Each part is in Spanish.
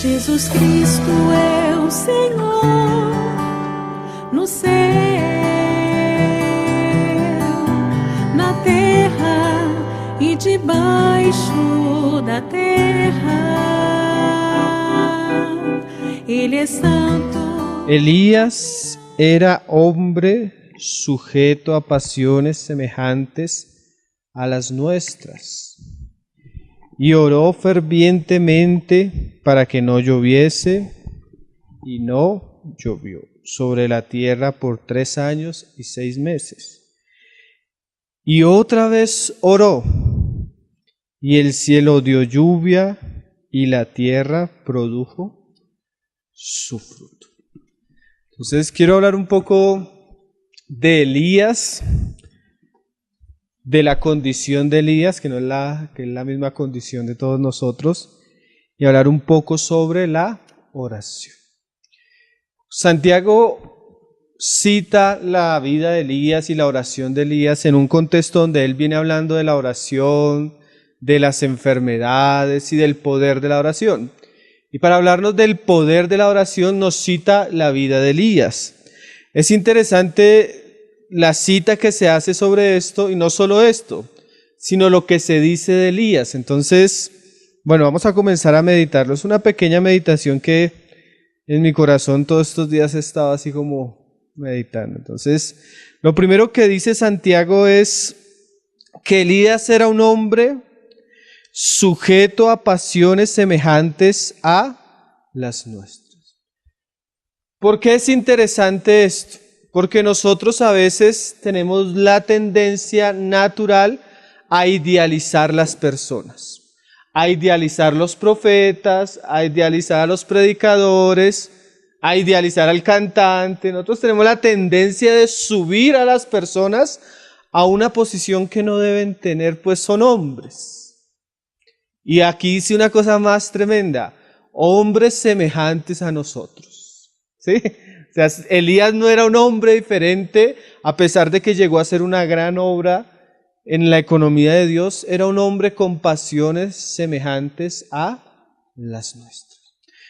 Jesus Cristo é o Senhor no céu, na terra e debaixo da terra. Ele é santo. Elías era hombre sujeto a pasiones semejantes a las nuestras, y oró fervientemente para que no lloviese, y no llovió sobre la tierra por 3 años y 6 meses. Y otra vez oró, y el cielo dio lluvia, y la tierra produjo su fruto. Entonces quiero hablar un poco de Elías, de la condición de Elías, que es la misma condición de todos nosotros, y hablar un poco sobre la oración. Santiago cita la vida de Elías y la oración de Elías en un contexto donde él viene hablando de la oración, de las enfermedades y del poder de la oración. Y para hablarnos del poder de la oración nos cita la vida de Elías. Es interesante la cita que se hace sobre esto, y no solo esto, sino lo que se dice de Elías. Entonces, bueno, vamos a comenzar a meditarlo. Es una pequeña meditación que en mi corazón todos estos días he estado así como meditando. Entonces, lo primero que dice Santiago es que Elías era un hombre sujeto a pasiones semejantes a las nuestras. ¿Por qué es interesante esto? Porque nosotros a veces tenemos la tendencia natural a idealizar las personas, a idealizar los profetas, a idealizar a los predicadores, a idealizar al cantante. Nosotros tenemos la tendencia de subir a las personas a una posición que no deben tener, pues son hombres. Y aquí dice una cosa más tremenda: hombres semejantes a nosotros. ¿Sí? O sea, Elías no era un hombre diferente, a pesar de que llegó a hacer una gran obra en la economía de Dios. Era un hombre con pasiones semejantes a las nuestras.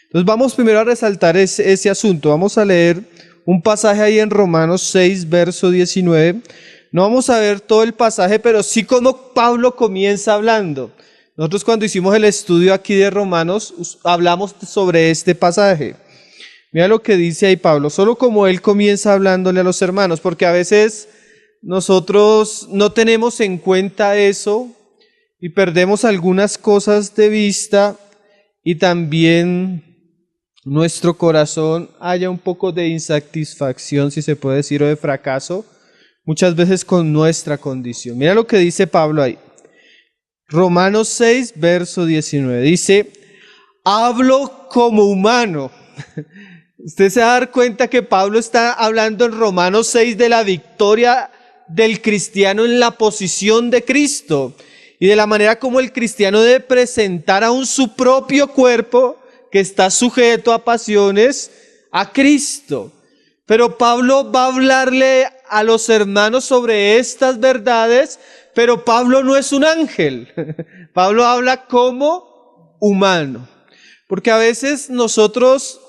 Entonces vamos primero a resaltar ese asunto. Vamos a leer un pasaje ahí en Romanos 6, verso 19. No vamos a ver todo el pasaje, pero sí como Pablo comienza hablando. Nosotros cuando hicimos el estudio aquí de Romanos, hablamos sobre este pasaje. Mira lo que dice ahí Pablo, solo como él comienza hablándole a los hermanos, porque a veces nosotros no tenemos en cuenta eso y perdemos algunas cosas de vista, y también nuestro corazón haya un poco de insatisfacción, si se puede decir, o de fracaso, muchas veces con nuestra condición. Mira lo que dice Pablo ahí. Romanos 6, verso 19, dice: hablo como humano. Usted se va a dar cuenta que Pablo está hablando en Romanos 6 de la victoria del cristiano en la posición de Cristo y de la manera como el cristiano debe presentar aún su propio cuerpo, que está sujeto a pasiones, a Cristo. Pero Pablo va a hablarle a los hermanos sobre estas verdades, pero Pablo no es un ángel. Pablo habla como humano. Porque a veces nosotros,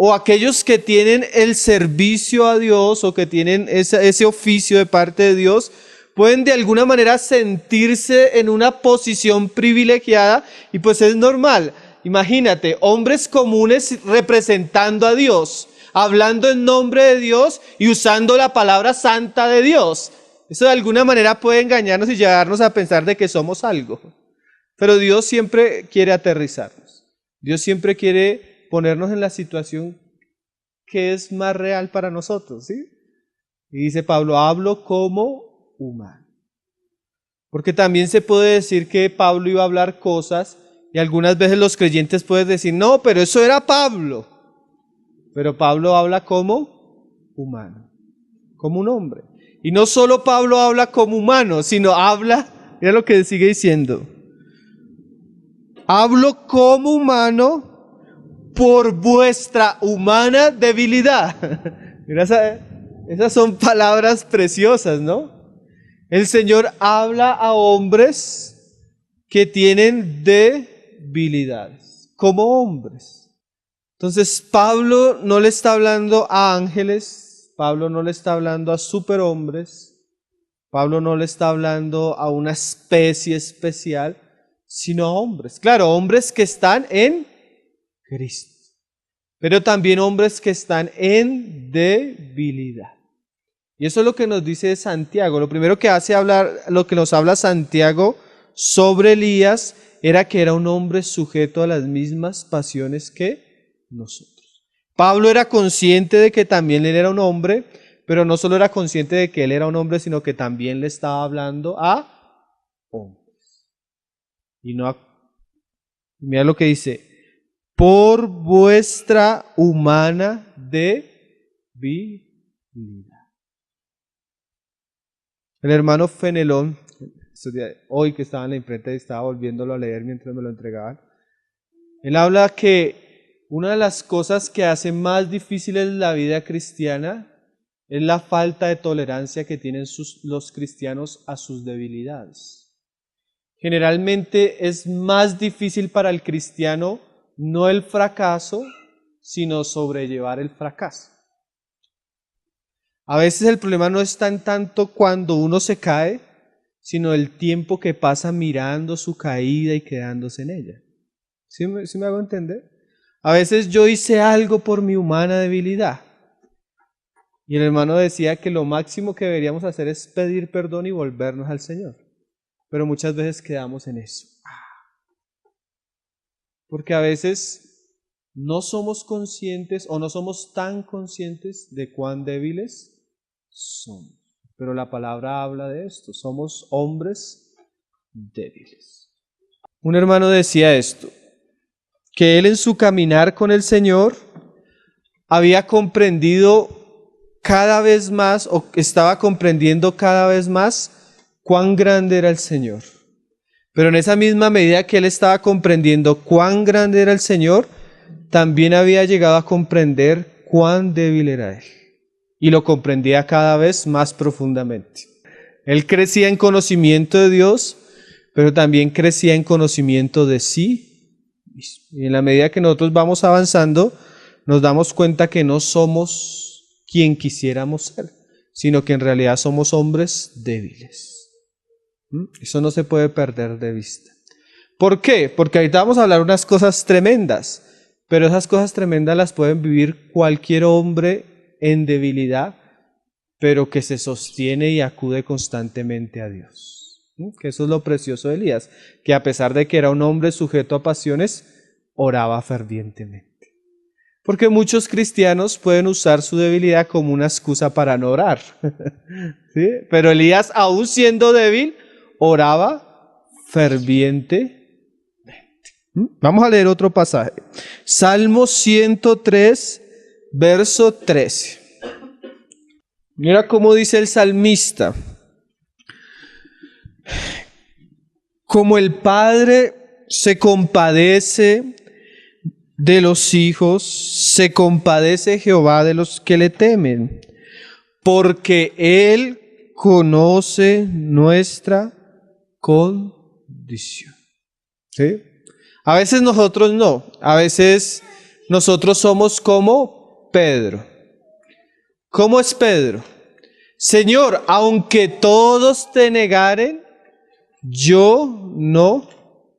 o aquellos que tienen el servicio a Dios, o que tienen ese oficio de parte de Dios, pueden de alguna manera sentirse en una posición privilegiada, y pues es normal. Imagínate, hombres comunes representando a Dios, hablando en nombre de Dios y usando la palabra santa de Dios. Eso de alguna manera puede engañarnos y llevarnos a pensar de que somos algo. Pero Dios siempre quiere aterrizarnos. Dios siempre quiere ponernos en la situación que es más real para nosotros, ¿sí? Y dice Pablo, hablo como humano. Porque también se puede decir que Pablo iba a hablar cosas, y algunas veces los creyentes pueden decir, no, pero eso era Pablo. Pero Pablo habla como humano, como un hombre. Y no solo Pablo habla como humano, sino habla, mira lo que sigue diciendo, hablo como humano por vuestra humana debilidad. Mira, esas son palabras preciosas, ¿no? El Señor habla a hombres que tienen debilidades. como hombres. Entonces Pablo no le está hablando a ángeles, Pablo no le está hablando a superhombres, Pablo no le está hablando a una especie especial, sino a hombres. Claro, hombres que están en Cristo, pero también hombres que están en debilidad. Y eso es lo que nos dice Santiago. Lo primero que hace hablar, lo que nos habla Santiago sobre Elías, era que era un hombre sujeto a las mismas pasiones que nosotros. Pablo era consciente de que también él era un hombre, pero no solo era consciente de que él era un hombre, sino que también le estaba hablando a hombres. Y no a... Mira lo que dice: por vuestra humana debilidad. El hermano Fenelón, hoy que estaba en la imprenta y estaba volviéndolo a leer mientras me lo entregaban, él habla que una de las cosas que hace más difíciles la vida cristiana es la falta de tolerancia que tienen los cristianos a sus debilidades. Generalmente es más difícil para el cristiano no el fracaso, sino sobrellevar el fracaso. A veces el problema no está en tanto cuando uno se cae, sino el tiempo que pasa mirando su caída y quedándose en ella. ¿Sí me hago entender? A veces yo hice algo por mi humana debilidad. Y el hermano decía que lo máximo que deberíamos hacer es pedir perdón y volvernos al Señor. Pero muchas veces quedamos en eso. Porque a veces no somos conscientes o no somos tan conscientes de cuán débiles somos. Pero la palabra habla de esto, somos hombres débiles. Un hermano decía esto, que él en su caminar con el Señor había comprendido cada vez más, o estaba comprendiendo cada vez más cuán grande era el Señor. Pero en esa misma medida que él estaba comprendiendo cuán grande era el Señor, también había llegado a comprender cuán débil era él. Y lo comprendía cada vez más profundamente. Él crecía en conocimiento de Dios, pero también crecía en conocimiento de sí mismo. Y en la medida que nosotros vamos avanzando, nos damos cuenta que no somos quien quisiéramos ser, sino que en realidad somos hombres débiles. Eso no se puede perder de vista. ¿Por qué? Porque ahorita vamos a hablar unas cosas tremendas, pero esas cosas tremendas las pueden vivir cualquier hombre en debilidad, pero que se sostiene y acude constantemente a Dios. Que eso es lo precioso de Elías, que a pesar de que era un hombre sujeto a pasiones, oraba fervientemente. Porque muchos cristianos pueden usar su debilidad como una excusa para no orar. ¿Sí? Pero Elías, aún siendo débil, oraba fervientemente. Vamos a leer otro pasaje. Salmo 103, verso 13. Mira cómo dice el salmista. Como el Padre se compadece de los hijos, se compadece Jehová de los que le temen, porque Él conoce nuestra condición. ¿Sí? A veces nosotros no, a veces nosotros somos como Pedro. ¿Cómo es Pedro? Señor, aunque todos te negaren, yo no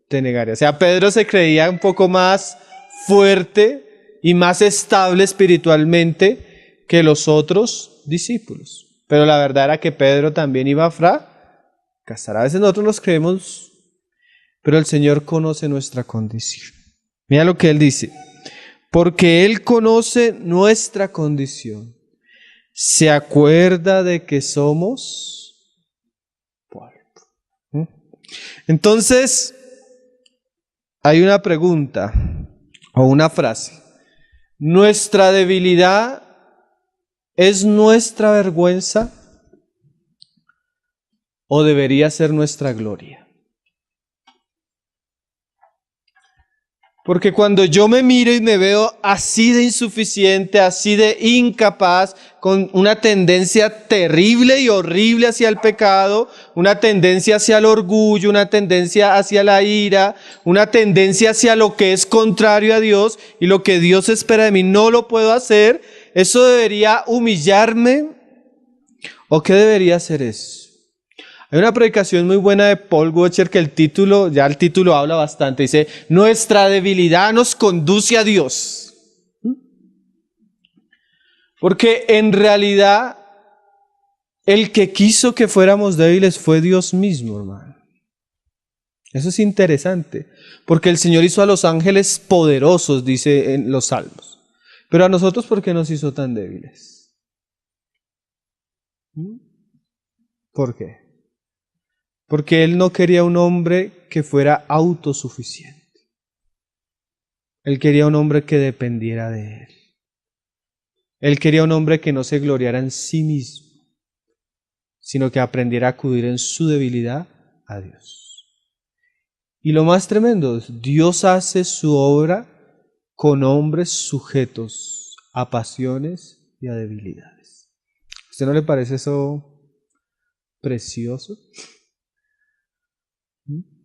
te negaré. O sea, Pedro se creía un poco más fuerte y más estable espiritualmente que los otros discípulos. Pero la verdad era que Pedro también iba a fracasar. A veces nosotros nos creemos, pero el Señor conoce nuestra condición. Mira lo que Él dice. Porque Él conoce nuestra condición. Se acuerda de que somos polvo. Entonces, hay una pregunta o una frase. ¿Nuestra debilidad es nuestra vergüenza o debería ser nuestra gloria? Porque cuando yo me miro y me veo así de insuficiente, así de incapaz, con una tendencia terrible y horrible hacia el pecado, una tendencia hacia el orgullo, una tendencia hacia la ira, una tendencia hacia lo que es contrario a Dios y lo que Dios espera de mí, no lo puedo hacer, ¿eso debería humillarme? ¿O qué debería hacer eso? Hay una predicación muy buena de Paul Washer que el título habla bastante. Dice, nuestra debilidad nos conduce a Dios. Porque en realidad, el que quiso que fuéramos débiles fue Dios mismo, hermano. Eso es interesante. Porque el Señor hizo a los ángeles poderosos, dice en los Salmos. Pero a nosotros, ¿por qué nos hizo tan débiles? ¿Por qué? Porque Él no quería un hombre que fuera autosuficiente. Él quería un hombre que dependiera de Él. Él quería un hombre que no se gloriara en sí mismo, sino que aprendiera a acudir en su debilidad a Dios. Y lo más tremendo es, Dios hace su obra con hombres sujetos a pasiones y a debilidades. ¿A usted no le parece eso precioso?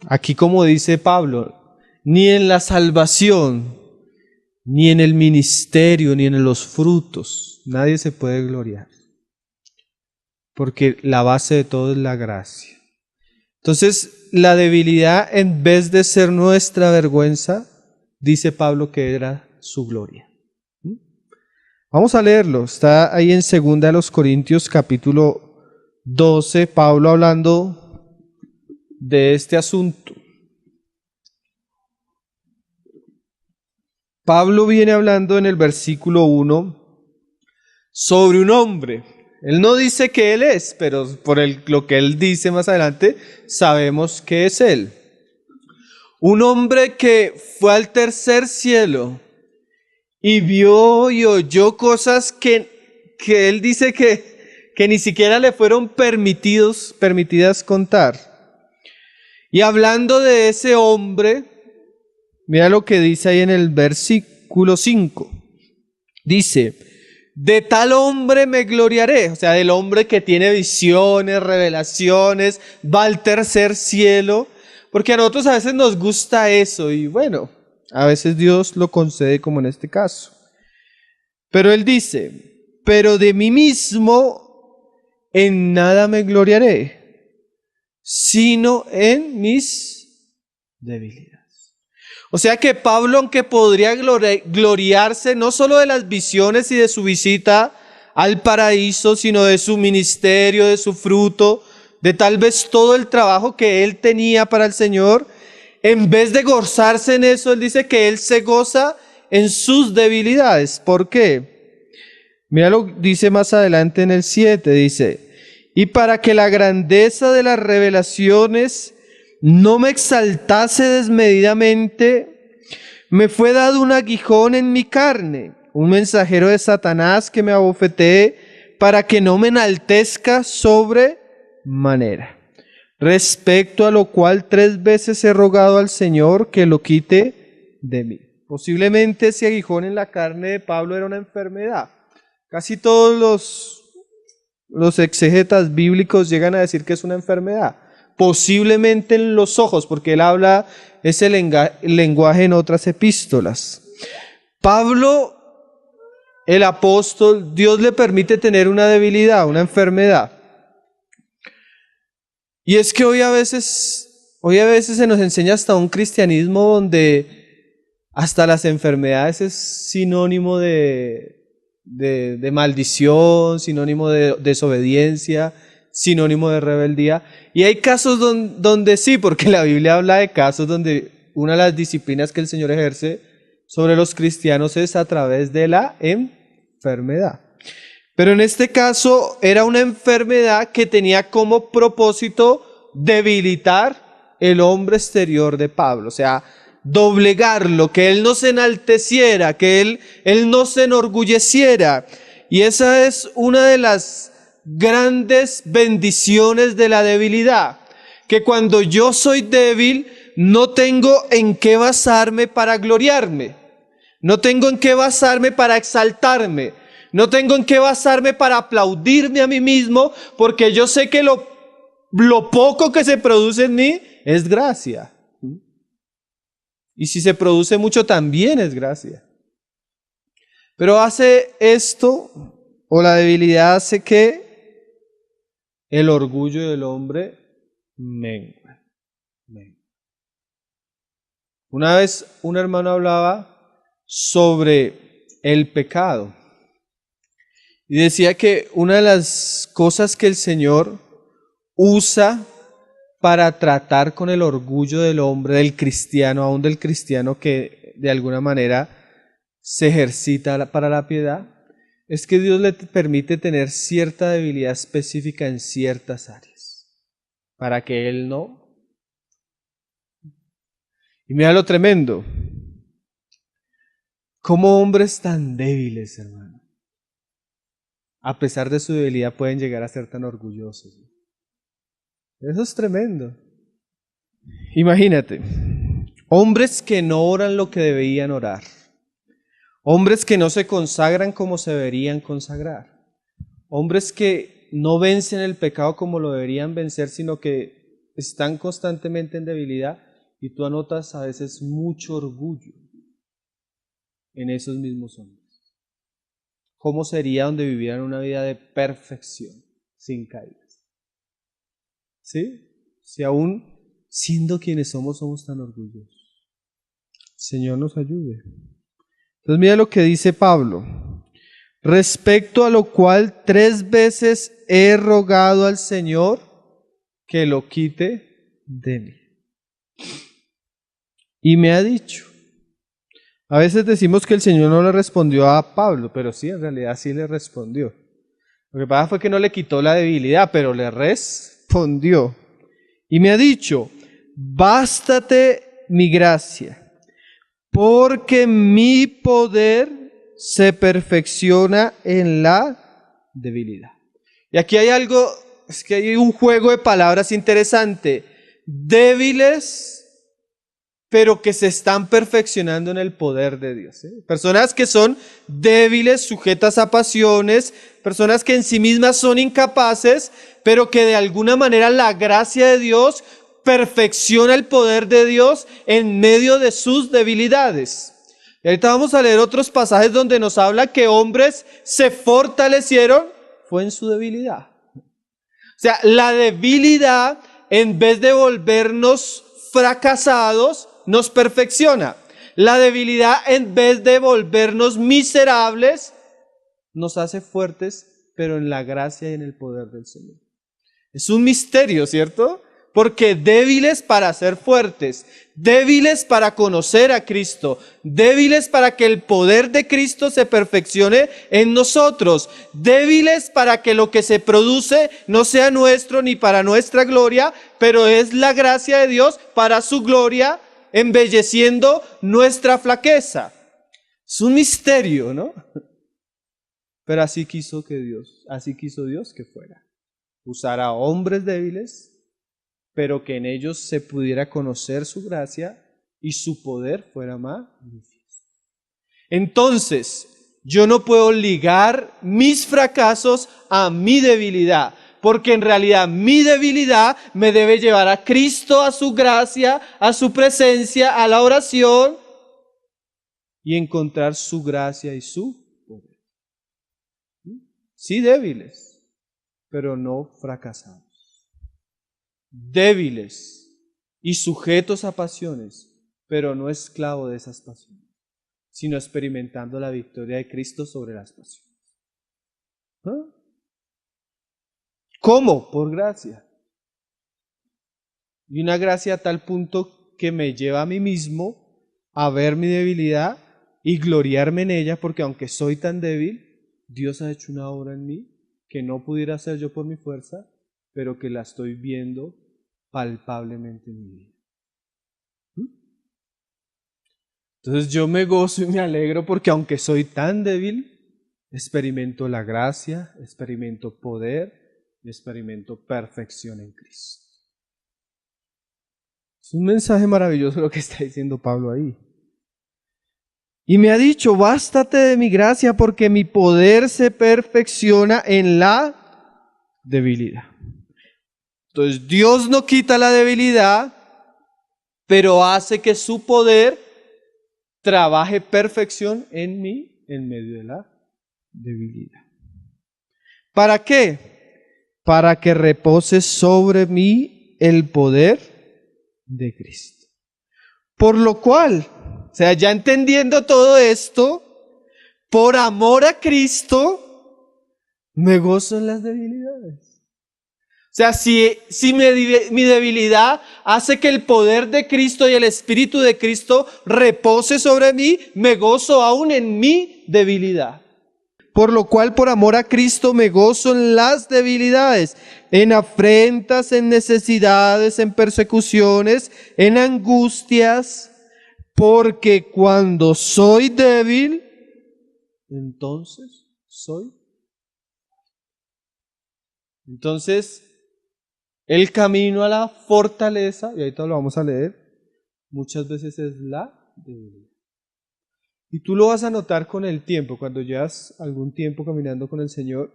Aquí, como dice Pablo, ni en la salvación, ni en el ministerio, ni en los frutos, nadie se puede gloriar. Porque la base de todo es la gracia. Entonces, la debilidad, en vez de ser nuestra vergüenza, dice Pablo que era su gloria. Vamos a leerlo. Está ahí en 2 Corintios capítulo 12, Pablo hablando de este asunto. Pablo viene hablando en el versículo 1 sobre un hombre. Él no dice que él es, pero por lo que él dice más adelante, sabemos que es él. Un hombre que fue al tercer cielo y vio y oyó cosas que él dice que ni siquiera le fueron permitidas contar. Y hablando de ese hombre, mira lo que dice ahí en el versículo 5. Dice, de tal hombre me gloriaré, o sea, del hombre que tiene visiones, revelaciones, va al tercer cielo, porque a nosotros a veces nos gusta eso y bueno, a veces Dios lo concede como en este caso. Pero él dice, pero de mí mismo en nada me gloriaré, sino en mis debilidades. O sea que Pablo, aunque podría gloriarse no solo de las visiones y de su visita al paraíso, sino de su ministerio, de su fruto, de tal vez todo el trabajo que él tenía para el Señor, en vez de gozarse en eso, él dice que él se goza en sus debilidades. ¿Por qué? Mira lo que dice más adelante en el 7, dice, y para que la grandeza de las revelaciones no me exaltase desmedidamente, me fue dado un aguijón en mi carne, un mensajero de Satanás que me abofetee para que no me enaltezca sobre manera. Respecto a lo cual 3 veces he rogado al Señor que lo quite de mí. Posiblemente ese aguijón en la carne de Pablo era una enfermedad. Casi todos los exegetas bíblicos llegan a decir que es una enfermedad. Posiblemente en los ojos, porque él habla ese lenguaje en otras epístolas. Pablo, el apóstol, Dios le permite tener una debilidad, una enfermedad. Y es que hoy a veces se nos enseña hasta un cristianismo donde hasta las enfermedades es sinónimo de maldición, sinónimo de desobediencia, sinónimo de rebeldía. Y hay casos donde sí, porque la Biblia habla de casos donde una de las disciplinas que el Señor ejerce sobre los cristianos es a través de la enfermedad. Pero en este caso era una enfermedad que tenía como propósito debilitar el hombre exterior de Pablo, o sea, doblegarlo, que él no se enalteciera, que él no se enorgulleciera. Y esa es una de las grandes bendiciones de la debilidad, que cuando yo soy débil, no tengo en qué basarme para gloriarme. No tengo en qué basarme para exaltarme. No tengo en qué basarme para aplaudirme a mí mismo, porque yo sé que lo poco que se produce en mí es gracia. Y si se produce mucho también es gracia. Pero hace esto, o la debilidad hace que el orgullo del hombre mengue. Una vez un hermano hablaba sobre el pecado y decía que una de las cosas que el Señor usa para tratar con el orgullo del hombre, del cristiano, aún del cristiano que de alguna manera se ejercita para la piedad, es que Dios le permite tener cierta debilidad específica en ciertas áreas, para que él no. Y mira lo tremendo, cómo hombres tan débiles, hermano, a pesar de su debilidad pueden llegar a ser tan orgullosos. Eso es tremendo. Imagínate, hombres que no oran lo que deberían orar, hombres que no se consagran como se deberían consagrar, hombres que no vencen el pecado como lo deberían vencer, sino que están constantemente en debilidad, y tú anotas a veces mucho orgullo en esos mismos hombres. ¿Cómo sería donde vivieran una vida de perfección, sin caídas? ¿Sí? Si aún siendo quienes somos tan orgullosos. Señor nos ayude. Entonces mira lo que dice Pablo. Respecto a lo cual 3 veces he rogado al Señor que lo quite de mí. Y me ha dicho. A veces decimos que el Señor no le respondió a Pablo, pero sí, en realidad sí le respondió. Lo que pasa fue que no le quitó la debilidad, pero le respondió. Y me ha dicho, bástate mi gracia, porque mi poder se perfecciona en la debilidad. Y aquí hay algo, es que hay un juego de palabras interesante. Débiles, pero que se están perfeccionando en el poder de Dios. Personas que son débiles, sujetas a pasiones, personas que en sí mismas son incapaces, pero que de alguna manera la gracia de Dios perfecciona el poder de Dios en medio de sus debilidades. Y ahorita vamos a leer otros pasajes donde nos habla que hombres se fortalecieron, fue en su debilidad. O sea, la debilidad, en vez de volvernos fracasados, nos perfecciona. La debilidad, en vez de volvernos miserables, nos hace fuertes, pero en la gracia y en el poder del Señor. Es un misterio, ¿cierto? Porque débiles para ser fuertes, débiles para conocer a Cristo, débiles para que el poder de Cristo se perfeccione en nosotros, débiles para que lo que se produce no sea nuestro ni para nuestra gloria, pero es la gracia de Dios para su gloria, embelleciendo nuestra flaqueza. Es un misterio, ¿no? Pero así quiso Dios que fuera. Usar a hombres débiles, pero que en ellos se pudiera conocer su gracia y su poder fuera manifiesto. Entonces, yo no puedo ligar mis fracasos a mi debilidad, porque en realidad mi debilidad me debe llevar a Cristo, a su gracia, a su presencia, a la oración y encontrar su gracia y su poder. Sí, débiles, pero no fracasados. Débiles y sujetos a pasiones, pero no esclavo de esas pasiones, sino experimentando la victoria de Cristo sobre las pasiones. ¿Ah? ¿Cómo? Por gracia. Y una gracia a tal punto que me lleva a mí mismo a ver mi debilidad y gloriarme en ella, porque aunque soy tan débil, Dios ha hecho una obra en mí que no pudiera hacer yo por mi fuerza, pero que la estoy viendo palpablemente en mi vida. Entonces yo me gozo y me alegro porque aunque soy tan débil, experimento la gracia, experimento poder y experimento perfección en Cristo. Es un mensaje maravilloso lo que está diciendo Pablo ahí. Y me ha dicho, bástate de mi gracia porque mi poder se perfecciona en la debilidad. Entonces Dios no quita la debilidad, pero hace que su poder trabaje perfección en mí en medio de la debilidad. ¿Para qué? Para que repose sobre mí el poder de Cristo. Por lo cual, o sea, ya entendiendo todo esto, por amor a Cristo, me gozo en las debilidades. O sea, si mi debilidad hace que el poder de Cristo y el Espíritu de Cristo repose sobre mí, me gozo aún en mi debilidad. Por lo cual, por amor a Cristo, me gozo en las debilidades, en afrentas, en necesidades, en persecuciones, en angustias, porque cuando soy débil, entonces soy. Entonces, el camino a la fortaleza, y ahorita lo vamos a leer, muchas veces es la debilidad. Y tú lo vas a notar con el tiempo, cuando llevas algún tiempo caminando con el Señor,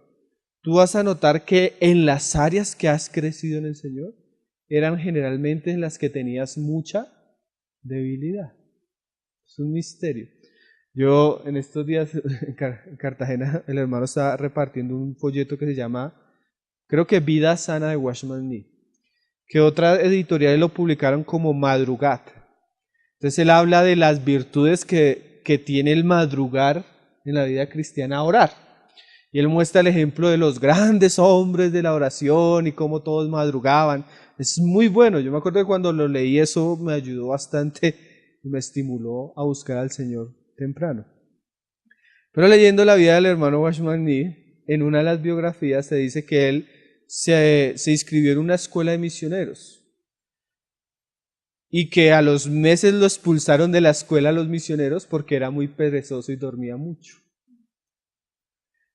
tú vas a notar que en las áreas que has crecido en el Señor, eran generalmente en las que tenías mucha debilidad. Es un misterio. Yo en estos días en Cartagena, el hermano estaba repartiendo un folleto que se llama, creo que Vida Sana de Watchman Nee, que otras editoriales lo publicaron como Madrugat. Entonces él habla de las virtudes que tiene el madrugar en la vida cristiana a orar. Y él muestra el ejemplo de los grandes hombres de la oración y cómo todos madrugaban. Es muy bueno. Yo me acuerdo que cuando lo leí eso me ayudó bastante y me estimuló a buscar al Señor temprano. Pero leyendo la vida del hermano Watchman Nee, en una de las biografías se dice que él se inscribió en una escuela de misioneros y que a los meses lo expulsaron de la escuela a los misioneros porque era muy perezoso y dormía mucho.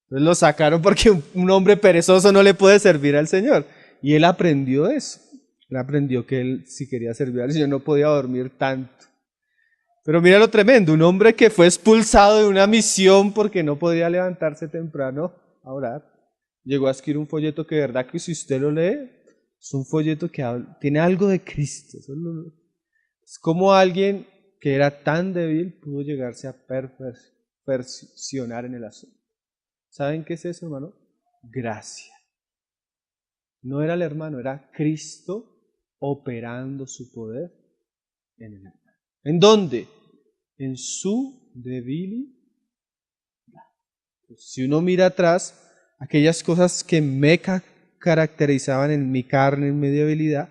Entonces lo sacaron porque un hombre perezoso no le puede servir al Señor. Y él aprendió eso. Él aprendió que él, si quería servir al Señor, no podía dormir tanto. Pero mira lo tremendo, un hombre que fue expulsado de una misión porque no podía levantarse temprano a orar, llegó a escribir un folleto que de verdad que si usted lo lee, es un folleto que tiene algo de Cristo. Es como alguien que era tan débil pudo llegarse a perfeccionar en el asunto. ¿Saben qué es eso, hermano? Gracia. No era el hermano, era Cristo operando su poder en el hermano. ¿En dónde? En su debilidad. Si uno mira atrás, aquellas cosas que me caracterizaban en mi carne, en mi debilidad,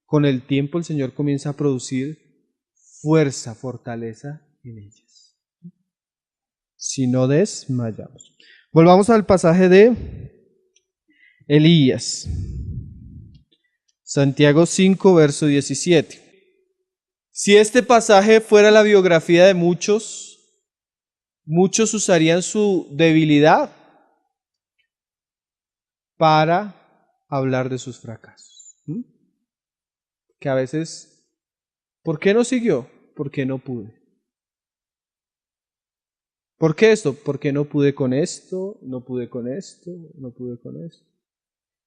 con el tiempo el Señor comienza a producir fuerza, fortaleza en ellas. Si no desmayamos. Volvamos al pasaje de Elías. Santiago 5, verso 17. Si este pasaje fuera la biografía de muchos, muchos usarían su debilidad para hablar de sus fracasos. Que a veces, ¿por qué no siguió? Porque no pude. ¿Por qué esto? Porque no pude con esto, no pude con esto, no pude con esto.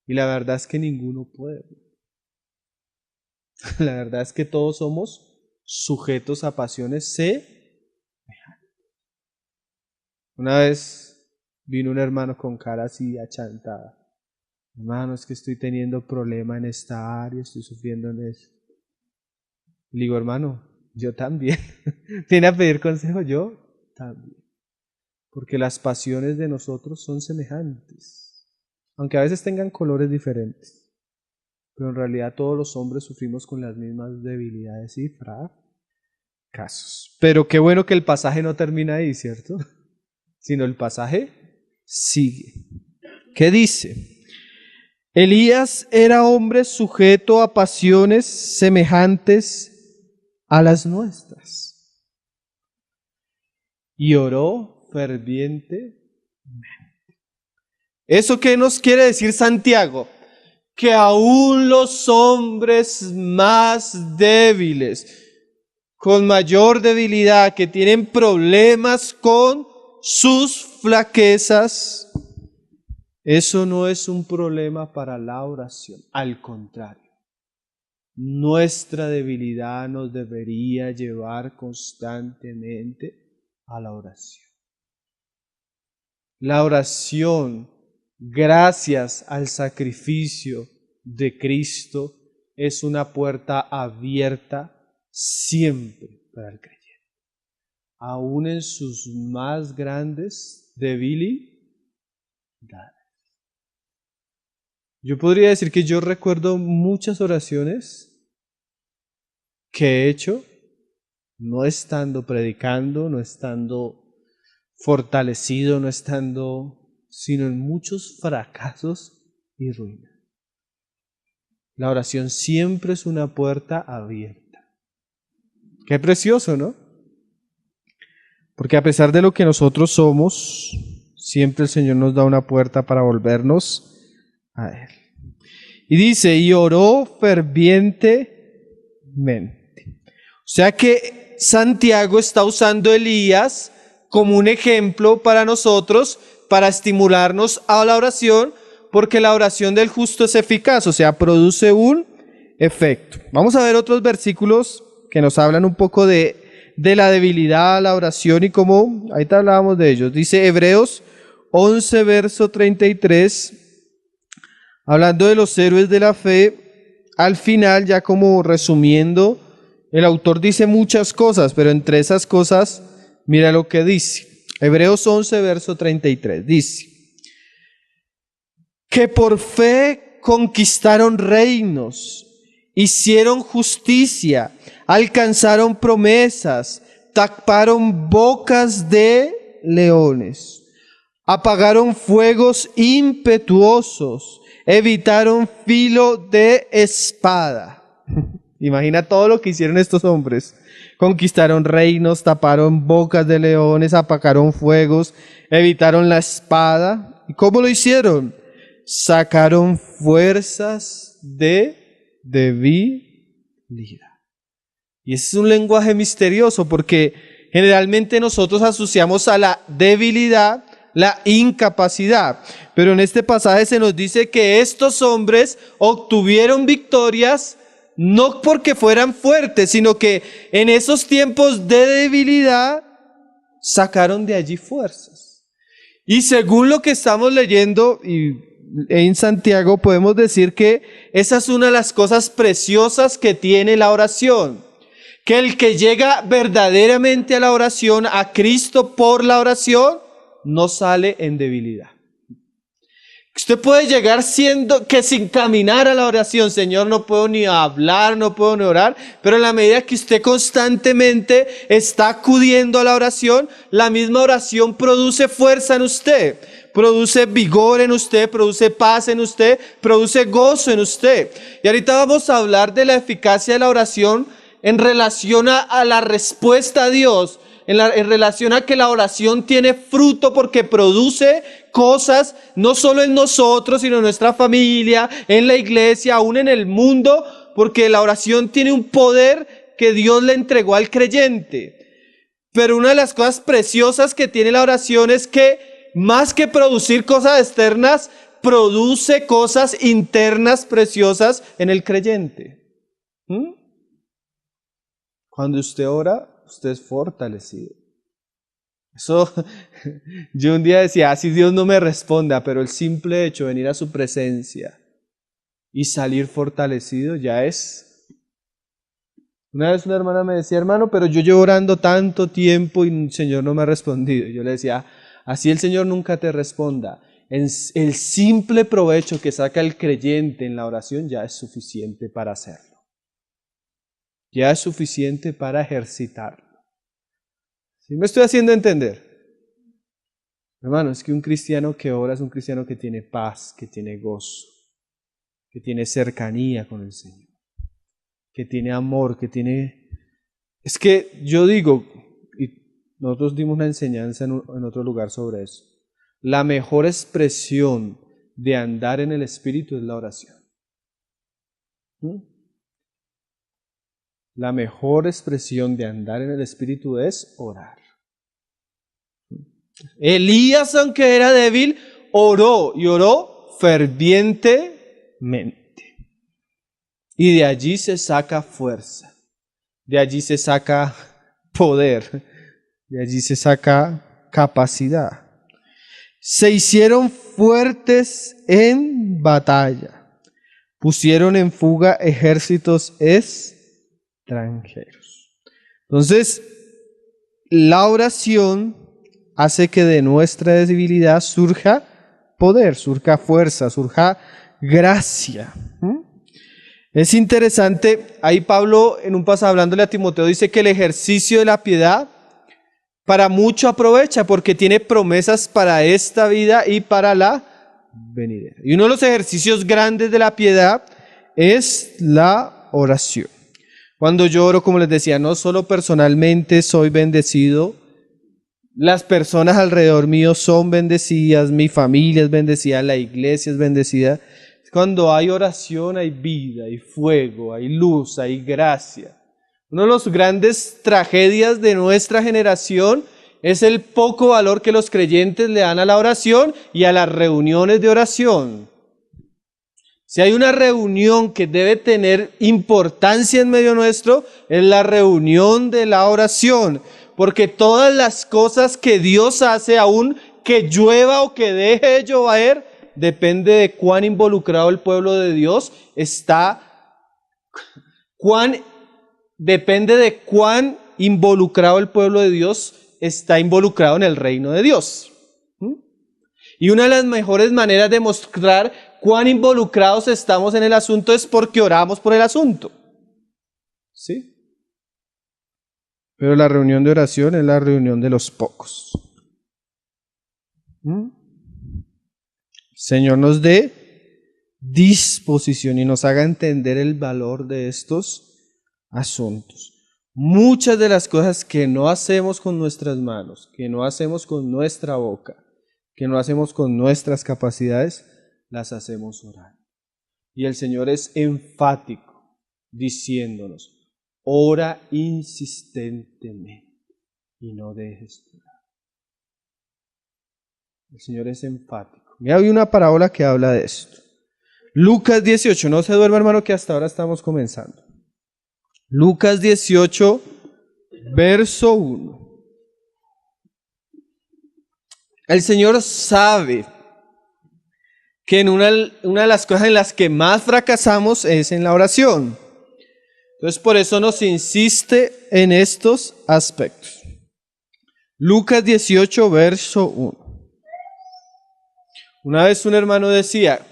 Y la verdad es que ninguno puede. La verdad es que todos somos sujetos a pasiones semejantes. Una vez vino un hermano con cara así achantada. Hermano, es que estoy teniendo problema en esta área, estoy sufriendo en eso. Le digo, hermano, yo también. ¿Viene a pedir consejo? Yo también. Porque las pasiones de nosotros son semejantes, aunque a veces tengan colores diferentes. Pero en realidad todos los hombres sufrimos con las mismas debilidades y fracasos. Pero qué bueno que el pasaje no termina ahí, ¿cierto? Sino el pasaje sigue. ¿Qué dice? Elías era hombre sujeto a pasiones semejantes a las nuestras. Y oró fervientemente. ¿Eso qué nos quiere decir Santiago? que aún los hombres más débiles, con mayor debilidad, que tienen problemas con sus flaquezas, eso no es un problema para la oración. Al contrario, nuestra debilidad nos debería llevar constantemente a la oración. La oración, gracias al sacrificio de Cristo, es una puerta abierta siempre para el creyente, aún en sus más grandes debilidades. Yo podría decir que yo recuerdo muchas oraciones que he hecho no estando predicando, no estando fortalecido, no estando, sino en muchos fracasos y ruinas. La oración siempre es una puerta abierta. Qué precioso, ¿no? Porque a pesar de lo que nosotros somos, siempre el Señor nos da una puerta para volvernos a Él. Y dice, y oró fervientemente. O sea que Santiago está usando a Elías como un ejemplo para nosotros, para estimularnos a la oración, porque la oración del justo es eficaz, o sea, produce un efecto. Vamos a ver otros versículos que nos hablan un poco de la debilidad, la oración y cómo, ahorita hablábamos de ellos. Dice Hebreos 11, verso 33, hablando de los héroes de la fe, al final, ya como resumiendo, el autor dice muchas cosas, pero entre esas cosas, mira lo que dice. Hebreos 11, verso 33, dice, que por fe conquistaron reinos, hicieron justicia, alcanzaron promesas, taparon bocas de leones, apagaron fuegos impetuosos, evitaron filo de espada. Imagina todo lo que hicieron estos hombres. Conquistaron reinos, taparon bocas de leones, apagaron fuegos, evitaron la espada. ¿Y cómo lo hicieron? Sacaron fuerzas de debilidad. Y ese es un lenguaje misterioso porque generalmente nosotros asociamos a la debilidad la incapacidad. Pero en este pasaje se nos dice que estos hombres obtuvieron victorias no porque fueran fuertes, sino que en esos tiempos de debilidad sacaron de allí fuerzas. Y según lo que estamos leyendo en Santiago, podemos decir que esa es una de las cosas preciosas que tiene la oración. Que el que llega verdaderamente a la oración, a Cristo por la oración, no sale en debilidad. Usted puede llegar siendo que sin caminar a la oración, Señor, no puedo ni hablar, no puedo ni orar, pero en la medida que usted constantemente está acudiendo a la oración, la misma oración produce fuerza en usted, produce vigor en usted, produce paz en usted, produce gozo en usted. Y ahorita vamos a hablar de la eficacia de la oración en relación a la respuesta a Dios, en relación a que la oración tiene fruto porque produce cosas no solo en nosotros, sino en nuestra familia, en la iglesia, aún en el mundo, porque la oración tiene un poder que Dios le entregó al creyente. Pero una de las cosas preciosas que tiene la oración es que más que producir cosas externas, produce cosas internas preciosas en el creyente. Cuando usted ora, usted es fortalecido. Eso, yo un día decía, así Dios no me responda, pero el simple hecho de venir a su presencia y salir fortalecido ya es. Una vez una hermana me decía, hermano, pero yo llevo orando tanto tiempo y el Señor no me ha respondido. Yo le decía, así el Señor nunca te responda. El simple provecho que saca el creyente en la oración ya es suficiente para hacerlo. Ya es suficiente para ejercitarlo. ¿Sí me estoy haciendo entender? Hermano, es que un cristiano que ora es un cristiano que tiene paz, que tiene gozo, que tiene cercanía con el Señor, que tiene amor, que tiene... Es que yo digo, y nosotros dimos una enseñanza en otro lugar sobre eso, la mejor expresión de andar en el Espíritu es la oración. La mejor expresión de andar en el Espíritu es orar. Elías, aunque era débil, oró y oró fervientemente. Y de allí se saca fuerza, de allí se saca poder, de allí se saca capacidad. Se hicieron fuertes en batalla, pusieron en fuga ejércitos extranjeros. Entonces, la oración hace que de nuestra debilidad surja poder, surja fuerza, surja gracia. Es interesante, ahí Pablo en un pasaje hablándole a Timoteo dice que el ejercicio de la piedad para mucho aprovecha porque tiene promesas para esta vida y para la venidera. Y uno de los ejercicios grandes de la piedad es la oración. Cuando yo oro, como les decía, no solo personalmente soy bendecido, las personas alrededor mío son bendecidas, mi familia es bendecida, la iglesia es bendecida. Cuando hay oración hay vida, hay fuego, hay luz, hay gracia. Una de las grandes tragedias de nuestra generación es el poco valor que los creyentes le dan a la oración y a las reuniones de oración. Si hay una reunión que debe tener importancia en medio nuestro, es la reunión de la oración. Porque todas las cosas que Dios hace, aun que llueva o que deje de llover, depende de cuán involucrado el pueblo de Dios está, depende de cuán involucrado el pueblo de Dios está involucrado en el reino de Dios. Y una de las mejores maneras de mostrar cuán involucrados estamos en el asunto es porque oramos por el asunto. ¿Sí? Pero la reunión de oración es la reunión de los pocos. Señor nos dé disposición y nos haga entender el valor de estos asuntos. Muchas de las cosas que no hacemos con nuestras manos, que no hacemos con nuestra boca, que no hacemos con nuestras capacidades, las hacemos orando. Y el Señor es enfático diciéndonos, ora insistentemente y no dejes de orar. El Señor es enfático. Mira, hay una parábola que habla de esto. Lucas 18, no se duerma hermano que hasta ahora estamos comenzando. Lucas 18, verso 1. El Señor sabe que en una de las cosas en las que más fracasamos es en la oración. Entonces por eso nos insiste en estos aspectos. Lucas 18, verso 1. Una vez un hermano decía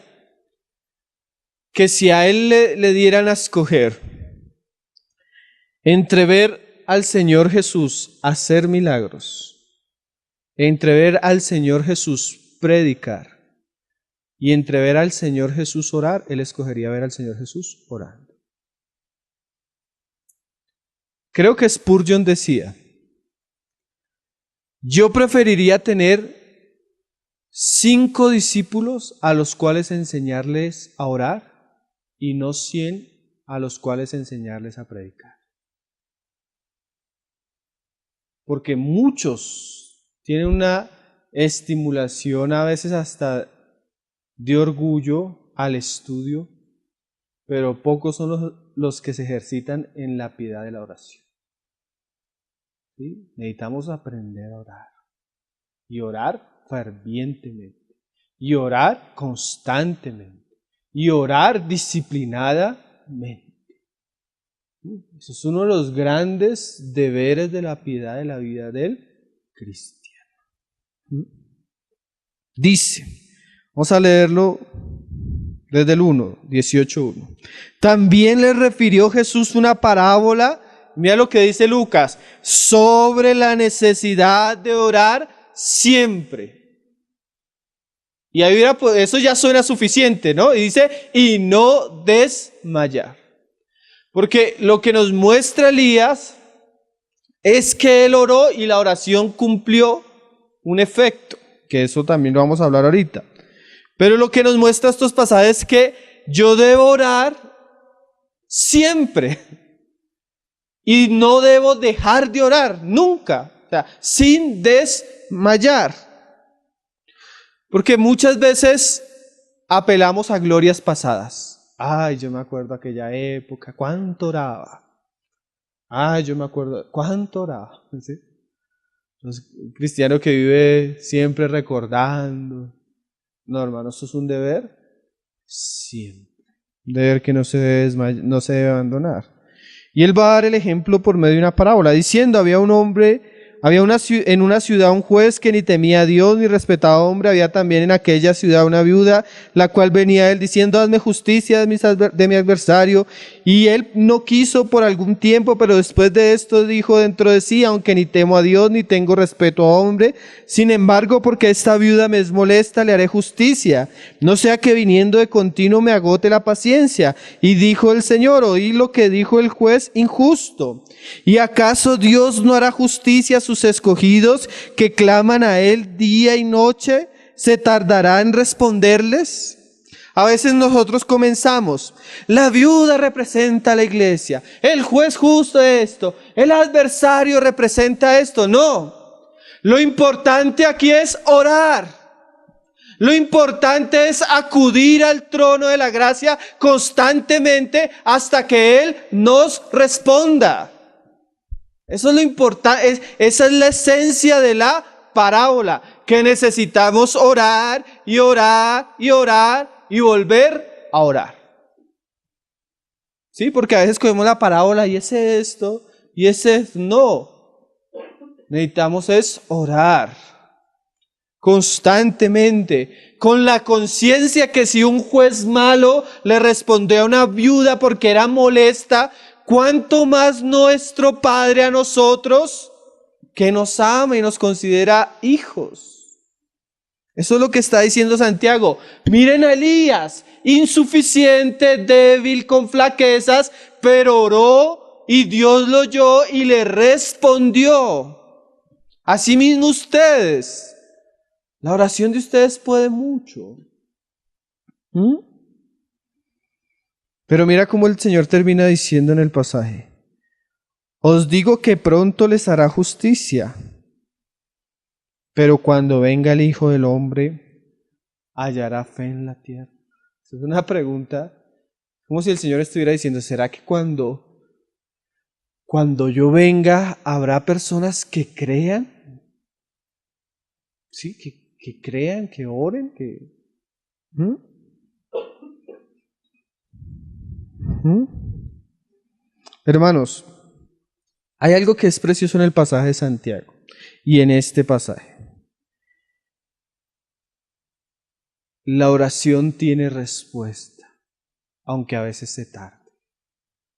que si a él le dieran a escoger entre ver al Señor Jesús hacer milagros, entre ver al Señor Jesús predicar y entre ver al Señor Jesús orar, él escogería ver al Señor Jesús orando. Creo que Spurgeon decía, yo preferiría tener 5 discípulos a los cuales enseñarles a orar y no 100 a los cuales enseñarles a predicar. Porque muchos tienen una estimulación a veces hasta de orgullo al estudio, pero pocos son los que se ejercitan en la piedad de la oración. ¿Sí? Necesitamos aprender a orar y orar fervientemente y orar constantemente y orar disciplinadamente. Eso es uno de los grandes deberes de la piedad de la vida del cristiano. Dice, vamos a leerlo desde el 18:1. También le refirió Jesús una parábola, mira lo que dice Lucas, sobre la necesidad de orar siempre. Y ahí eso ya suena suficiente, ¿no? Y dice, y no desmayar. Porque lo que nos muestra Elías es que él oró y la oración cumplió un efecto, que eso también lo vamos a hablar ahorita. Pero lo que nos muestra estos pasajes es que yo debo orar siempre. Y no debo dejar de orar, nunca. O sea, sin desmayar. Porque muchas veces apelamos a glorias pasadas. Ay, yo me acuerdo aquella época, cuánto oraba. Ay, yo me acuerdo, cuánto oraba. ¿Sí? Entonces, un cristiano que vive siempre recordando. No, hermano, ¿eso es un deber? Siempre. Un deber que no se debe abandonar. Y él va a dar el ejemplo por medio de una parábola, diciendo, en una ciudad un juez que ni temía a Dios ni respetaba a hombre, había también en aquella ciudad una viuda, la cual venía a él diciendo, hazme justicia de mi adversario. Y él no quiso por algún tiempo, pero después de esto dijo dentro de sí, aunque ni temo a Dios ni tengo respeto a hombre, sin embargo, porque esta viuda me es molesta, le haré justicia, no sea que viniendo de continuo me agote la paciencia. Y dijo el Señor, oí lo que dijo el juez injusto. ¿Y acaso Dios no hará justicia a sus escogidos que claman a Él día y noche? ¿Se tardará en responderles? A veces nosotros comenzamos, la viuda representa a la iglesia, el juez justo esto, el adversario representa esto. No, lo importante aquí es orar. Lo importante es acudir al trono de la gracia constantemente hasta que Él nos responda. Eso es lo importante, esa es la esencia de la parábola, que necesitamos orar y orar y orar y volver a orar. Sí, porque a veces cogemos la parábola y es esto y ese no. Necesitamos es orar constantemente, con la conciencia que si un juez malo le respondió a una viuda porque era molesta, ¿cuánto más nuestro Padre a nosotros, que nos ama y nos considera hijos? Eso es lo que está diciendo Santiago. Miren a Elías, insuficiente, débil, con flaquezas, pero oró y Dios lo oyó y le respondió. Asimismo ustedes, la oración de ustedes puede mucho. Pero mira cómo el Señor termina diciendo en el pasaje. Os digo que pronto les hará justicia, pero cuando venga el Hijo del Hombre, hallará fe en la tierra. Esa es una pregunta, como si el Señor estuviera diciendo, ¿será que cuando yo venga habrá personas que crean? Sí, que crean, que oren, que... Hermanos, hay algo que es precioso en el pasaje de Santiago y en este pasaje. La oración tiene respuesta, aunque a veces se tarde.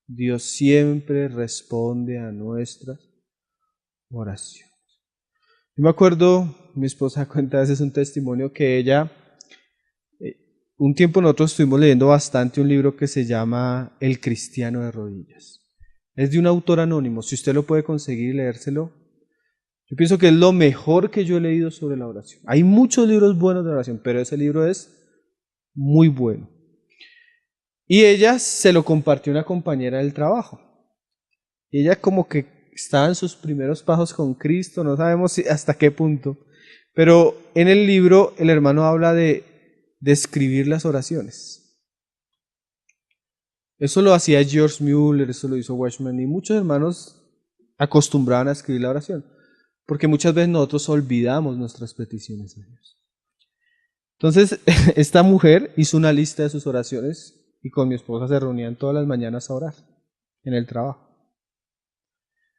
Dios siempre responde a nuestras oraciones. Yo me acuerdo, mi esposa cuenta a veces un testimonio que ella, un tiempo nosotros estuvimos leyendo bastante un libro que se llama El Cristiano de Rodillas. Es de un autor anónimo, si usted lo puede conseguir y leérselo. Yo pienso que es lo mejor que yo he leído sobre la oración. Hay muchos libros buenos de oración, pero ese libro es muy bueno. Y ella se lo compartió a una compañera del trabajo. Y ella como que estaba en sus primeros pasos con Cristo, no sabemos hasta qué punto. Pero en el libro el hermano habla de escribir las oraciones. Eso lo hacía George Mueller, eso lo hizo Watchman, y muchos hermanos acostumbraban a escribir la oración. Porque muchas veces nosotros olvidamos nuestras peticiones a Dios. Entonces, esta mujer hizo una lista de sus oraciones y con mi esposa se reunían todas las mañanas a orar en el trabajo.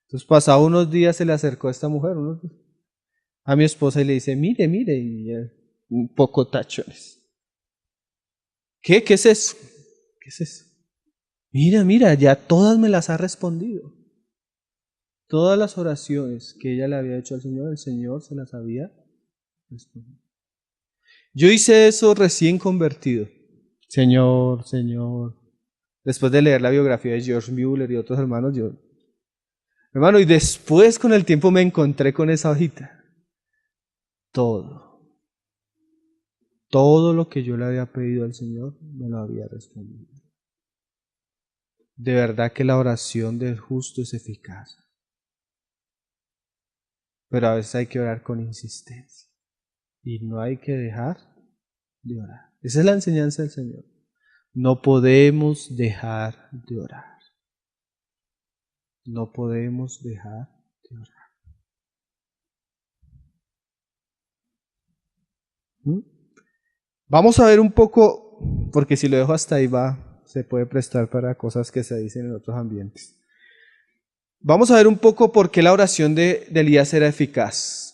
Entonces, pasados unos días se le acercó a esta mujer, a mi esposa y le dice, mire, y un poco tachones. ¿Qué es eso? ¿Qué es eso? Mira, ya todas me las ha respondido. Todas las oraciones que ella le había hecho al Señor, el Señor se las había respondido. Yo hice eso recién convertido. Señor. Después de leer la biografía de George Mueller y otros hermanos, hermano, y después con el tiempo me encontré con esa hojita. Todo lo que yo le había pedido al Señor, me lo había respondido. de verdad que la oración del justo es eficaz. Pero a veces hay que orar con insistencia. Y no hay que dejar de orar. Esa es la enseñanza del Señor. No podemos dejar de orar. No podemos dejar de orar. Vamos a ver un poco, porque si lo dejo hasta ahí se puede prestar para cosas que se dicen en otros ambientes. Vamos a ver un poco por qué la oración de Elías era eficaz.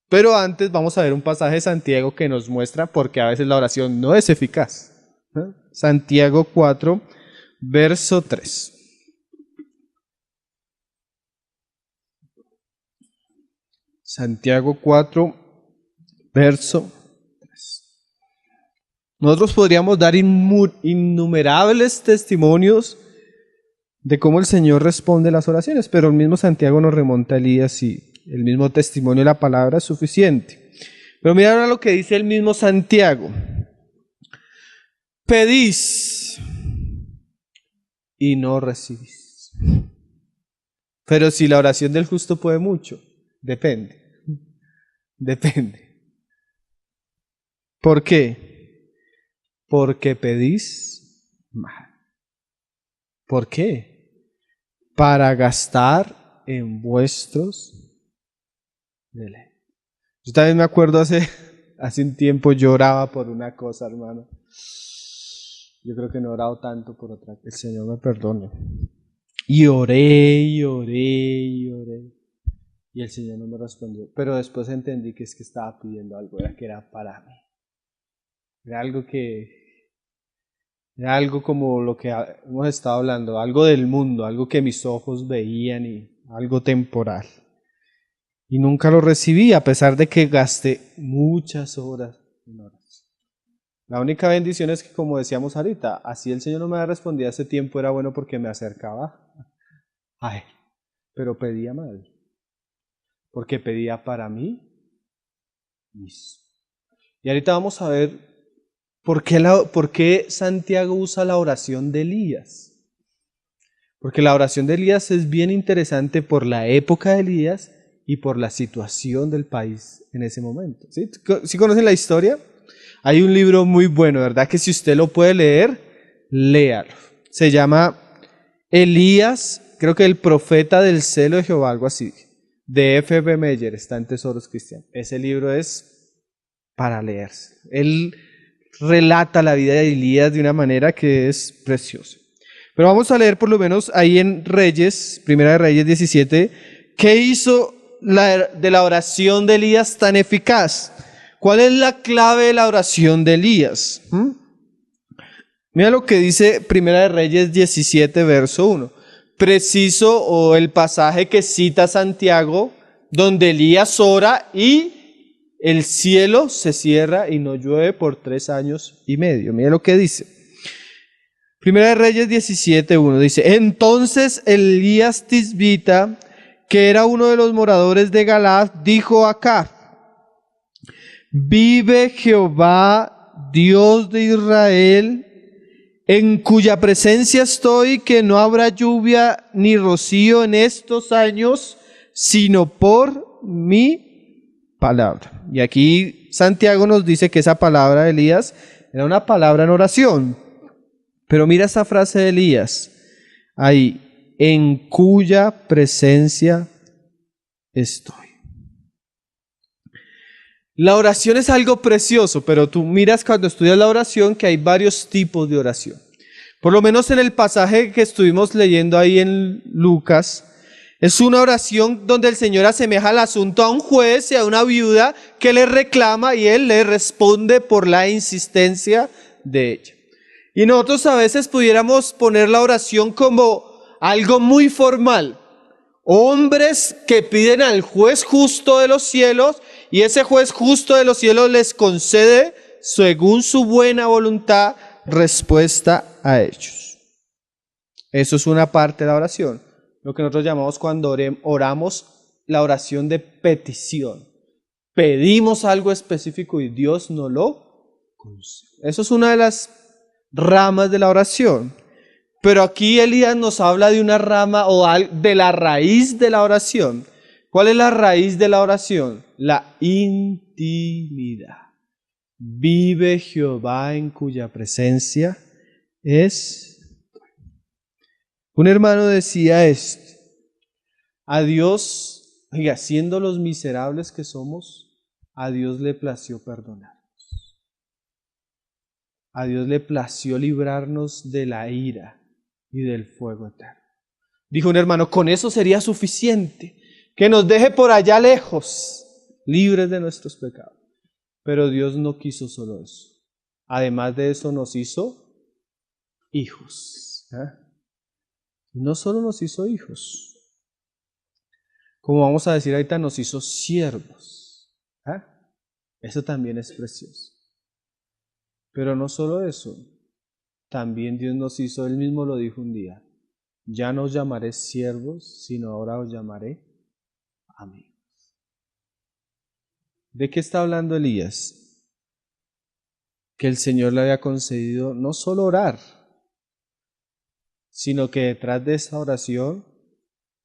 Pero antes vamos a ver un pasaje de Santiago que nos muestra por qué a veces la oración no es eficaz. Santiago 4, verso 3. Santiago 4, verso 3. Nosotros podríamos dar innumerables testimonios de cómo el Señor responde las oraciones, pero el mismo Santiago nos remonta a Elías y el mismo testimonio de la palabra es suficiente. Pero mira ahora lo que dice el mismo Santiago. Pedís y no recibís. Pero si la oración del justo puede mucho, depende. ¿Por qué? Porque pedís mal. ¿Por qué? Para gastar en vuestros deleites. Yo también me acuerdo hace un tiempo lloraba por una cosa, hermano. Yo creo que no he orado tanto por otra, que el Señor me perdone. Y oré. Y el Señor no me respondió. Pero después entendí que es que estaba pidiendo algo, que era para mí. Era algo como lo que hemos estado hablando, algo del mundo, algo que mis ojos veían y algo temporal. Y nunca lo recibí, a pesar de que gasté muchas horas en oración. La única bendición es que, como decíamos ahorita, así el Señor no me había respondido hace tiempo, era bueno porque me acercaba a Él. Pero pedía mal. Porque pedía para mí mismo. Y ahorita vamos a ver por qué Santiago usa la oración de Elías. Porque la oración de Elías es bien interesante por la época de Elías y por la situación del país en ese momento. ¿Sí conocen la historia? Hay un libro muy bueno, ¿verdad? Que si usted lo puede leer, léalo. Se llama Elías, creo que el profeta del celo de Jehová, algo así. De F.B. Meyer, está en Tesoros Cristianos. Ese libro es para leerse. Él relata la vida de Elías de una manera que es preciosa. Pero vamos a leer por lo menos ahí en Reyes, Primera de Reyes 17, ¿qué hizo de la oración de Elías tan eficaz? ¿Cuál es la clave de la oración de Elías? Mira lo que dice Primera de Reyes 17, verso 1. Preciso, o el pasaje que cita Santiago, donde Elías ora y el cielo se cierra y no llueve por 3 años y medio. Mira lo que dice. Primera de Reyes 17, 1 dice: Entonces Elías Tisbita, que era uno de los moradores de Galaad, dijo a Acab: Vive Jehová, Dios de Israel, en cuya presencia estoy, que no habrá lluvia ni rocío en estos años, sino por mi palabra. Y aquí Santiago nos dice que esa palabra de Elías era una palabra en oración. Pero mira esa frase de Elías, ahí, en cuya presencia estoy. La oración es algo precioso, pero tú miras cuando estudias la oración que hay varios tipos de oración. Por lo menos en el pasaje que estuvimos leyendo ahí en Lucas, es una oración donde el Señor asemeja el asunto a un juez y a una viuda que le reclama y Él le responde por la insistencia de ella. Y nosotros a veces pudiéramos poner la oración como algo muy formal. Hombres que piden al juez justo de los cielos y ese juez justo de los cielos les concede, según su buena voluntad, respuesta a ellos. Eso es una parte de la oración. Lo que nosotros llamamos cuando oramos la oración de petición. Pedimos algo específico y Dios nos lo concede. Eso es una de las ramas de la oración. Pero aquí Elías nos habla de una rama o de la raíz de la oración. ¿Cuál es la raíz de la oración? La intimidad. Vive Jehová en cuya presencia es. Un hermano decía esto: a Dios, oiga, siendo los miserables que somos, a Dios le plació perdonar. A Dios le plació librarnos de la ira y del fuego eterno. Dijo un hermano, con eso sería suficiente, que nos deje por allá lejos, libres de nuestros pecados. Pero Dios no quiso solo eso. Además de eso nos hizo hijos. No solo nos hizo hijos, como vamos a decir ahorita, nos hizo siervos. Eso también es precioso. Pero no solo eso, también Dios nos hizo, Él mismo lo dijo un día, ya no os llamaré siervos, sino ahora os llamaré amigos. ¿De qué está hablando Elías? Que el Señor le había concedido no solo orar, sino que detrás de esa oración,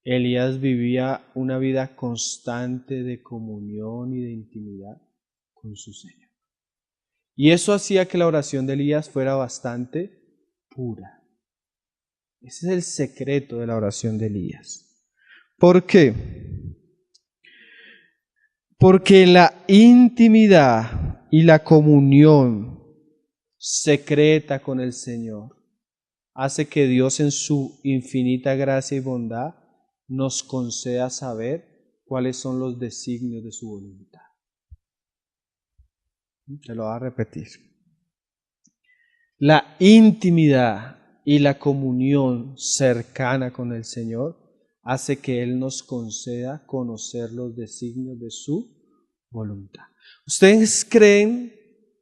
Elías vivía una vida constante de comunión y de intimidad con su Señor. Y eso hacía que la oración de Elías fuera bastante pura. Ese es el secreto de la oración de Elías. ¿Por qué? Porque la intimidad y la comunión secreta con el Señor hace que Dios en su infinita gracia y bondad nos conceda saber cuáles son los designios de su voluntad. Te lo voy a repetir. La intimidad y la comunión cercana con el Señor hace que Él nos conceda conocer los designios de su voluntad. ¿Ustedes creen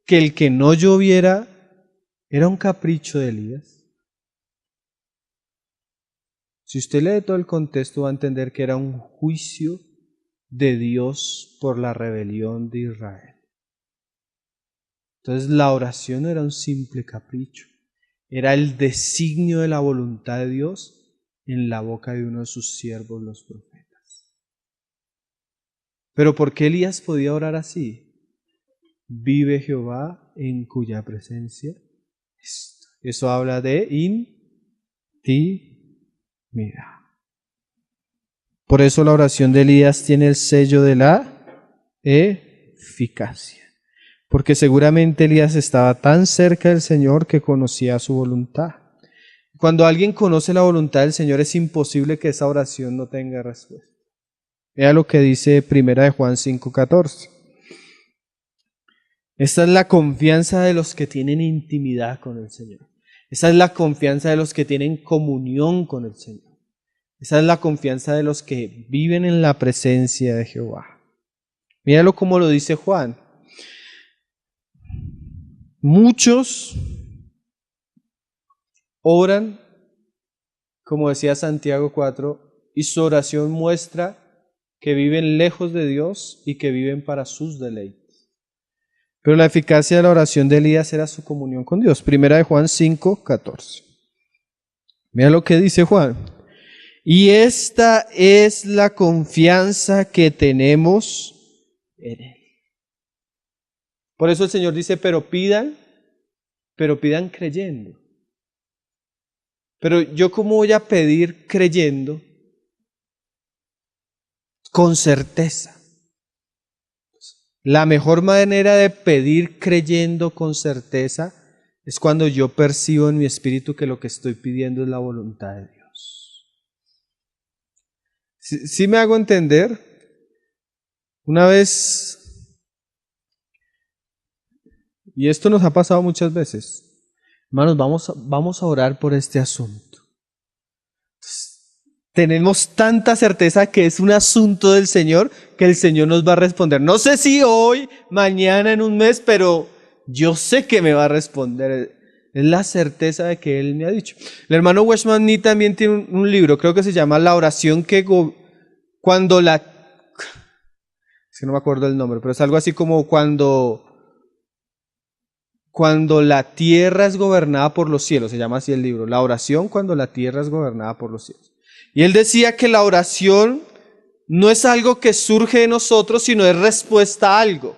que el que no lloviera era un capricho de Elías? Si usted lee todo el contexto va a entender que era un juicio de Dios por la rebelión de Israel. Entonces la oración no era un simple capricho, era el designio de la voluntad de Dios en la boca de uno de sus siervos, los profetas. Pero ¿por qué Elías podía orar así? Vive Jehová en cuya presencia está. Eso habla de intimidad. Por eso la oración de Elías tiene el sello de la eficacia. Porque seguramente Elías estaba tan cerca del Señor que conocía su voluntad. Cuando alguien conoce la voluntad del Señor es imposible que esa oración no tenga respuesta. Vea lo que dice 1 Juan 5:14. Esta es la confianza de los que tienen intimidad con el Señor. Esa es la confianza de los que tienen comunión con el Señor. Esa es la confianza de los que viven en la presencia de Jehová. Míralo como lo dice Juan. Muchos oran, como decía Santiago 4, y su oración muestra que viven lejos de Dios y que viven para sus deleites. Pero la eficacia de la oración de Elías era su comunión con Dios. 1 Juan 5:14. Mira lo que dice Juan. Y esta es la confianza que tenemos en Él. Por eso el Señor dice, pero pidan creyendo. Pero yo ¿cómo voy a pedir creyendo? Con certeza. La mejor manera de pedir creyendo con certeza es cuando yo percibo en mi espíritu que lo que estoy pidiendo es la voluntad de Dios. ¿Sí me hago entender? Una vez, y esto nos ha pasado muchas veces, hermanos, vamos a orar por este asunto. Tenemos tanta certeza que es un asunto del Señor, que el Señor nos va a responder. No sé si hoy, mañana, en un mes, pero yo sé que me va a responder. Es la certeza de que Él me ha dicho. El hermano Weshman Nee también tiene un libro, creo que se llama La oración que cuando la... Es que no me acuerdo el nombre, pero es algo así como cuando cuando la tierra es gobernada por los cielos, se llama así el libro, la oración cuando la tierra es gobernada por los cielos. Y él decía que la oración no es algo que surge de nosotros, sino es respuesta a algo.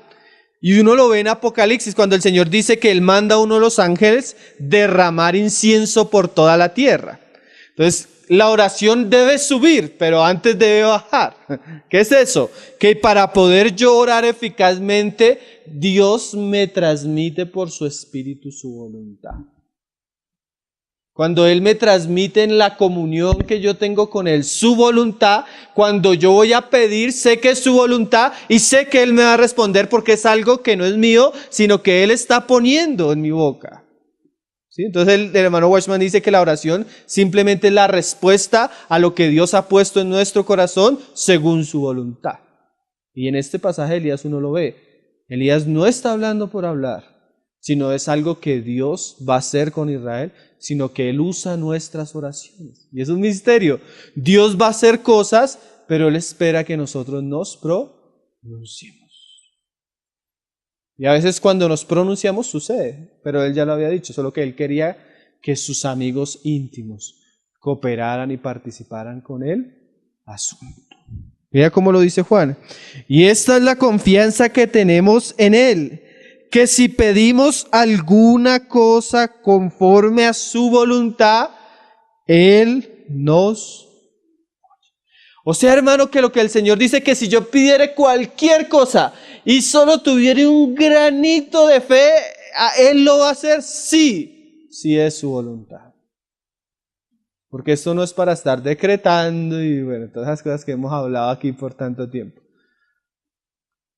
Y uno lo ve en Apocalipsis, cuando el Señor dice que Él manda a uno de los ángeles derramar incienso por toda la tierra. Entonces, la oración debe subir, pero antes debe bajar. ¿Qué es eso? Que para poder yo orar eficazmente, Dios me transmite por su Espíritu su voluntad. Cuando Él me transmite en la comunión que yo tengo con Él su voluntad, cuando yo voy a pedir, sé que es su voluntad y sé que Él me va a responder porque es algo que no es mío, sino que Él está poniendo en mi boca. ¿Sí? Entonces el hermano Watchman dice que la oración simplemente es la respuesta a lo que Dios ha puesto en nuestro corazón según su voluntad. Y en este pasaje Elías uno lo ve. Elías no está hablando por hablar, sino es algo que Dios va a hacer con Israel, sino que Él usa nuestras oraciones. Y es un misterio. Dios va a hacer cosas, pero Él espera que nosotros nos pronunciemos. Y a veces cuando nos pronunciamos sucede, pero Él ya lo había dicho, solo que Él quería que sus amigos íntimos cooperaran y participaran con el asunto. Mira cómo lo dice Juan. Y esta es la confianza que tenemos en Él, que si pedimos alguna cosa conforme a su voluntad, Él nos oye. O sea, hermano, que lo que el Señor dice, que si yo pidiera cualquier cosa y solo tuviera un granito de fe, Él lo va a hacer sí es su voluntad. Porque esto no es para estar decretando y bueno, todas esas cosas que hemos hablado aquí por tanto tiempo.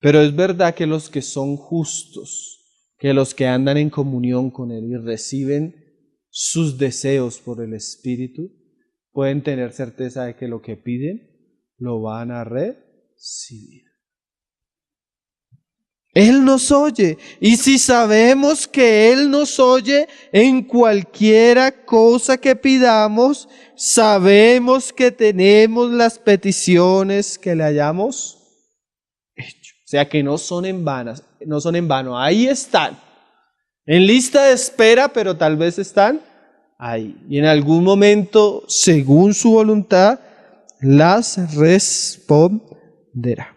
Pero es verdad que los que son justos, que los que andan en comunión con Él y reciben sus deseos por el Espíritu, pueden tener certeza de que lo que piden lo van a recibir. Él nos oye, y si sabemos que Él nos oye en cualquiera cosa que pidamos, sabemos que tenemos las peticiones que le hayamos hecho. O sea que no son en vano, ahí están, en lista de espera, pero tal vez están ahí. Y en algún momento, según su voluntad, las responderá.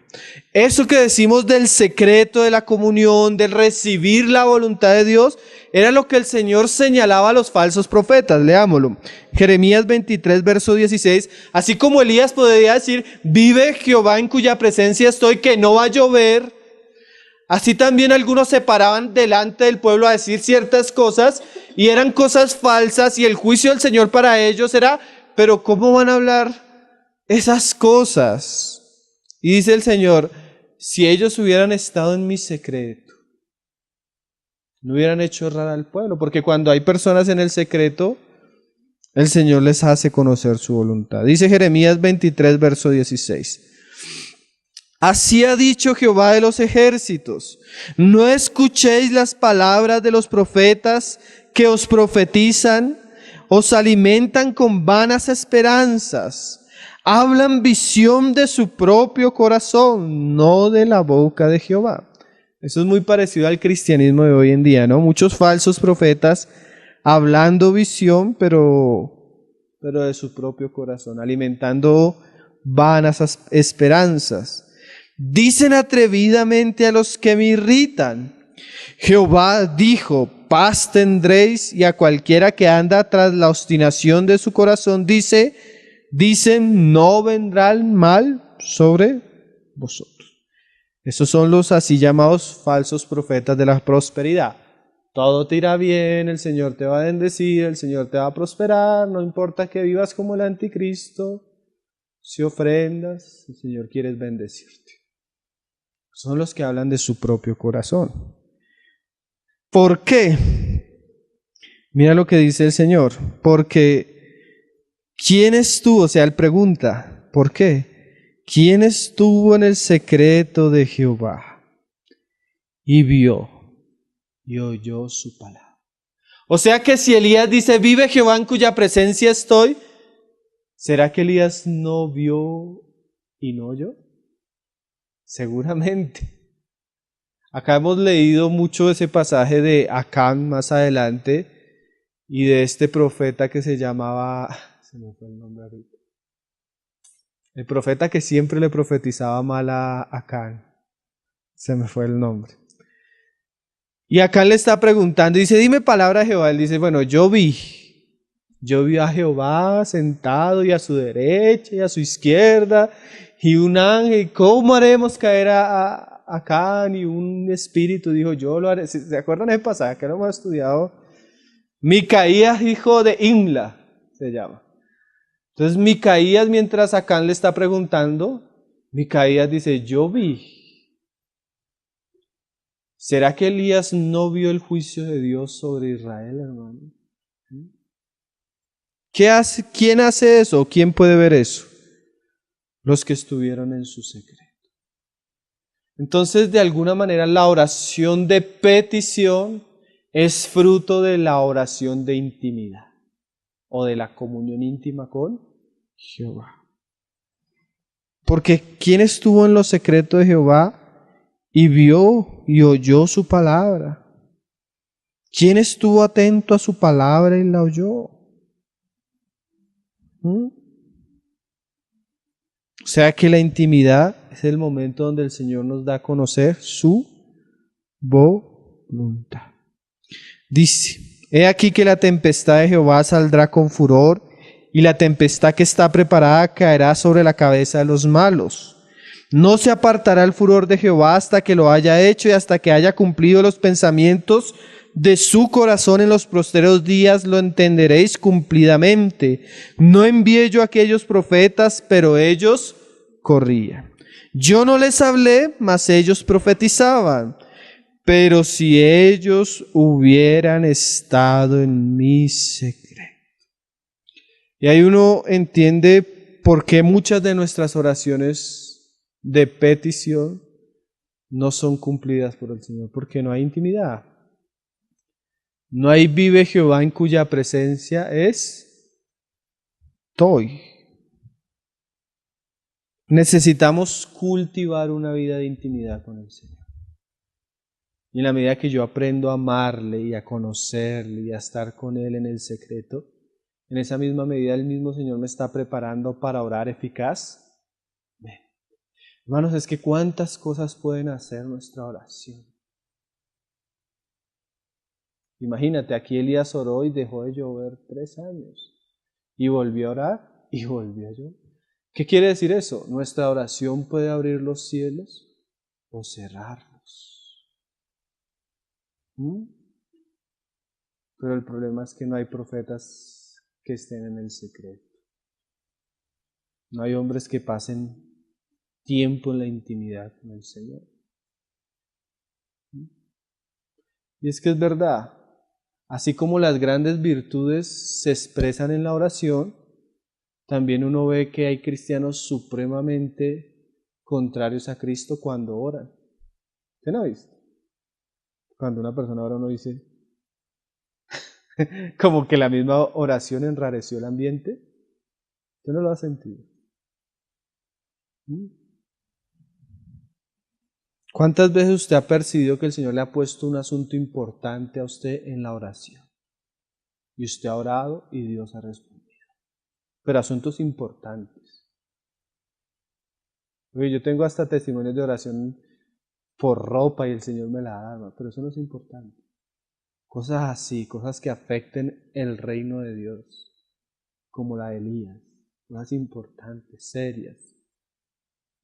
Eso que decimos del secreto de la comunión, del recibir la voluntad de Dios, era lo que el Señor señalaba a los falsos profetas. Leámoslo. Jeremías 23, verso 16. Así como Elías podría decir, vive Jehová en cuya presencia estoy, que no va a llover. Así también algunos se paraban delante del pueblo a decir ciertas cosas y eran cosas falsas y el juicio del Señor para ellos era, pero ¿cómo van a hablar esas cosas? Y dice el Señor, si ellos hubieran estado en mi secreto, no hubieran hecho errar al pueblo, porque cuando hay personas en el secreto, el Señor les hace conocer su voluntad. Dice Jeremías 23, verso 16. Así ha dicho Jehová de los ejércitos, no escuchéis las palabras de los profetas que os profetizan, os alimentan con vanas esperanzas. Hablan visión de su propio corazón, no de la boca de Jehová. Eso es muy parecido al cristianismo de hoy en día, ¿no? Muchos falsos profetas hablando visión, pero de su propio corazón, alimentando vanas esperanzas. Dicen atrevidamente a los que me irritan. Jehová dijo, paz tendréis, y a cualquiera que anda tras la obstinación de su corazón dicen, no vendrá el mal sobre vosotros. Esos son los así llamados falsos profetas de la prosperidad. Todo te irá bien, el Señor te va a bendecir, el Señor te va a prosperar, no importa que vivas como el anticristo, si ofrendas, el Señor quiere bendecirte. Son los que hablan de su propio corazón. ¿Por qué? Mira lo que dice el Señor, porque ¿quién estuvo? O sea, él pregunta, ¿por qué? ¿Quién estuvo en el secreto de Jehová y vio y oyó su palabra? O sea que si Elías dice, vive Jehová en cuya presencia estoy, ¿será que Elías no vio y no oyó? Seguramente. Acá hemos leído mucho ese pasaje de Acán más adelante y de este profeta que se llamaba, se me fue el nombre ahorita, el profeta que siempre le profetizaba mal a Acán, se me fue el nombre. Y Acán le está preguntando, dice, dime palabra de Jehová. Él dice, bueno, yo vi a Jehová sentado y a su derecha y a su izquierda y un ángel, ¿cómo haremos caer a Acán? Y un espíritu dijo, yo lo haré. ¿Se acuerdan de ese pasaje que lo hemos estudiado? Micaías, hijo de Imla, se llama. Entonces Micaías, mientras Acán le está preguntando, Micaías dice, yo vi. ¿Será que Elías no vio el juicio de Dios sobre Israel, hermano? ¿Quién hace eso? ¿Quién puede ver eso? Los que estuvieron en su secreto. Entonces, de alguna manera, la oración de petición es fruto de la oración de intimidad o de la comunión íntima con Jehová. Porque ¿quién estuvo en lo secreto de Jehová y vio y oyó su palabra? ¿Quién estuvo atento a su palabra y la oyó? O sea que la intimidad es el momento donde el Señor nos da a conocer su voluntad. Dice, he aquí que la tempestad de Jehová saldrá con furor, y la tempestad que está preparada caerá sobre la cabeza de los malos. No se apartará el furor de Jehová hasta que lo haya hecho y hasta que haya cumplido los pensamientos de su corazón. En los postreros días lo entenderéis cumplidamente. No envié yo a aquellos profetas, pero ellos corrían. Yo no les hablé, mas ellos profetizaban. Pero si ellos hubieran estado en mi secreto. Y ahí uno entiende por qué muchas de nuestras oraciones de petición no son cumplidas por el Señor, porque no hay intimidad. No hay vive Jehová en cuya presencia estoy. Necesitamos cultivar una vida de intimidad con el Señor. Y en la medida que yo aprendo a amarle y a conocerle y a estar con Él en el secreto, en esa misma medida el mismo Señor me está preparando para orar eficaz. Hermanos, es que cuántas cosas pueden hacer nuestra oración. Imagínate, aquí Elías oró y dejó de llover 3 años. Y volvió a orar y volvió a llover. ¿Qué quiere decir eso? Nuestra oración puede abrir los cielos o cerrarlos. Pero el problema es que no hay profetas que estén en el secreto. No hay hombres que pasen tiempo en la intimidad con el Señor. Y es que es verdad, así como las grandes virtudes se expresan en la oración, también uno ve que hay cristianos supremamente contrarios a Cristo cuando oran. ¿Usted no ha visto? Cuando una persona ora, uno dice, como que la misma oración enrareció el ambiente. ¿Usted no lo ha sentido? ¿Cuántas veces usted ha percibido que el Señor le ha puesto un asunto importante a usted en la oración? Y usted ha orado y Dios ha respondido. Pero asuntos importantes. Oye, yo tengo hasta testimonios de oración por ropa y el Señor me la da, pero eso no es importante. Cosas así, cosas que afecten el reino de Dios, como la de Elías, cosas importantes, serias,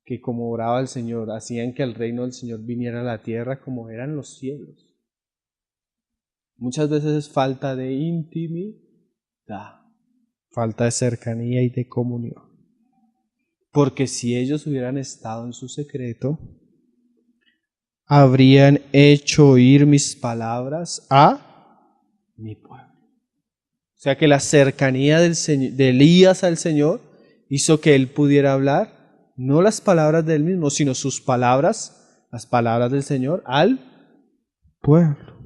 que como oraba el Señor, hacían que el reino del Señor viniera a la tierra como eran los cielos. Muchas veces es falta de intimidad, falta de cercanía y de comunión. Porque si ellos hubieran estado en su secreto, habrían hecho oír mis palabras a mi pueblo. O sea que la cercanía de Elías al Señor hizo que él pudiera hablar, no las palabras de él mismo, sino sus palabras, las palabras del Señor al pueblo.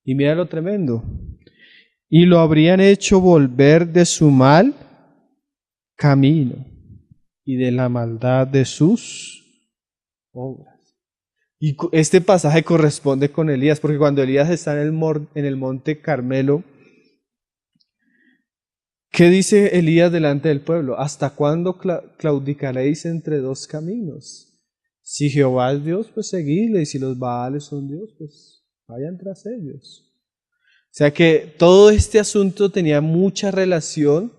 Y mira lo tremendo. Y lo habrían hecho volver de su mal camino y de la maldad de sus obras. Y este pasaje corresponde con Elías, porque cuando Elías está en el monte Carmelo, ¿qué dice Elías delante del pueblo? ¿Hasta cuándo claudicaréis entre dos caminos? Si Jehová es Dios, pues seguidle, y si los Baales son Dios, pues vayan tras ellos. O sea que todo este asunto tenía mucha relación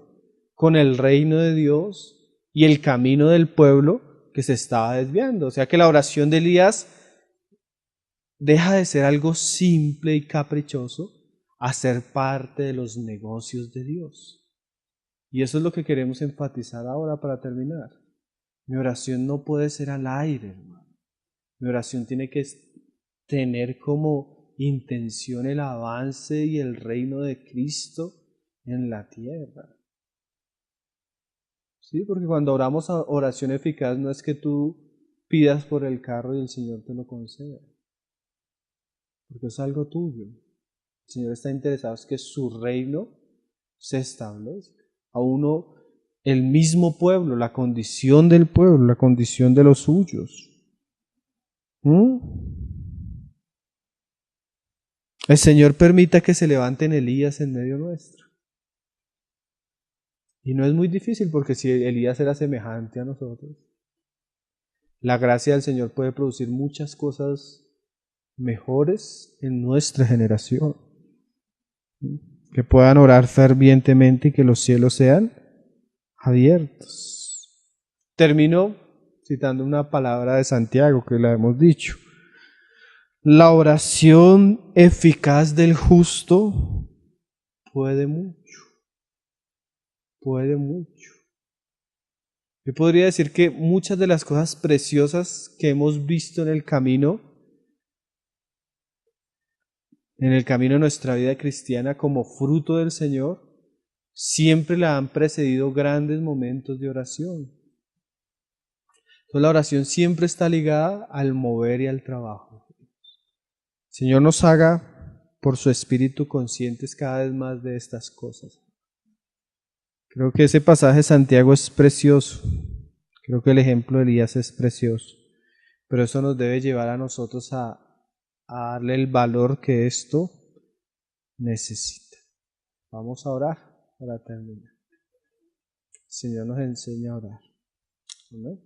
con el reino de Dios y el camino del pueblo que se estaba desviando. O sea que la oración de Elías deja de ser algo simple y caprichoso a ser parte de los negocios de Dios. Y eso es lo que queremos enfatizar ahora para terminar. Mi oración no puede ser al aire, hermano. Mi oración tiene que tener como intención el avance y el reino de Cristo en la tierra. Sí, porque cuando oramos a oración eficaz no es que tú pidas por el carro y el Señor te lo conceda, porque es algo tuyo. El Señor está interesado en que su reino se establezca. A uno, el mismo pueblo, la condición del pueblo, la condición de los suyos. El Señor permita que se levanten Elías en medio nuestro. Y no es muy difícil, porque si Elías era semejante a nosotros, la gracia del Señor puede producir muchas cosas mejores en nuestra generación. Que puedan orar fervientemente y que los cielos sean abiertos. Termino citando una palabra de Santiago que la hemos dicho. La oración eficaz del justo puede mucho. Puede mucho. Yo podría decir que muchas de las cosas preciosas que hemos visto en el camino de nuestra vida cristiana como fruto del Señor, siempre la han precedido grandes momentos de oración. Entonces, la oración siempre está ligada al mover y al trabajo. El Señor nos haga por su Espíritu conscientes cada vez más de estas cosas. Creo que ese pasaje de Santiago es precioso. Creo que el ejemplo de Elías es precioso. Pero eso nos debe llevar a nosotros a darle el valor que esto necesita. Vamos a orar para terminar. El Señor nos enseña a orar. ¿Amén?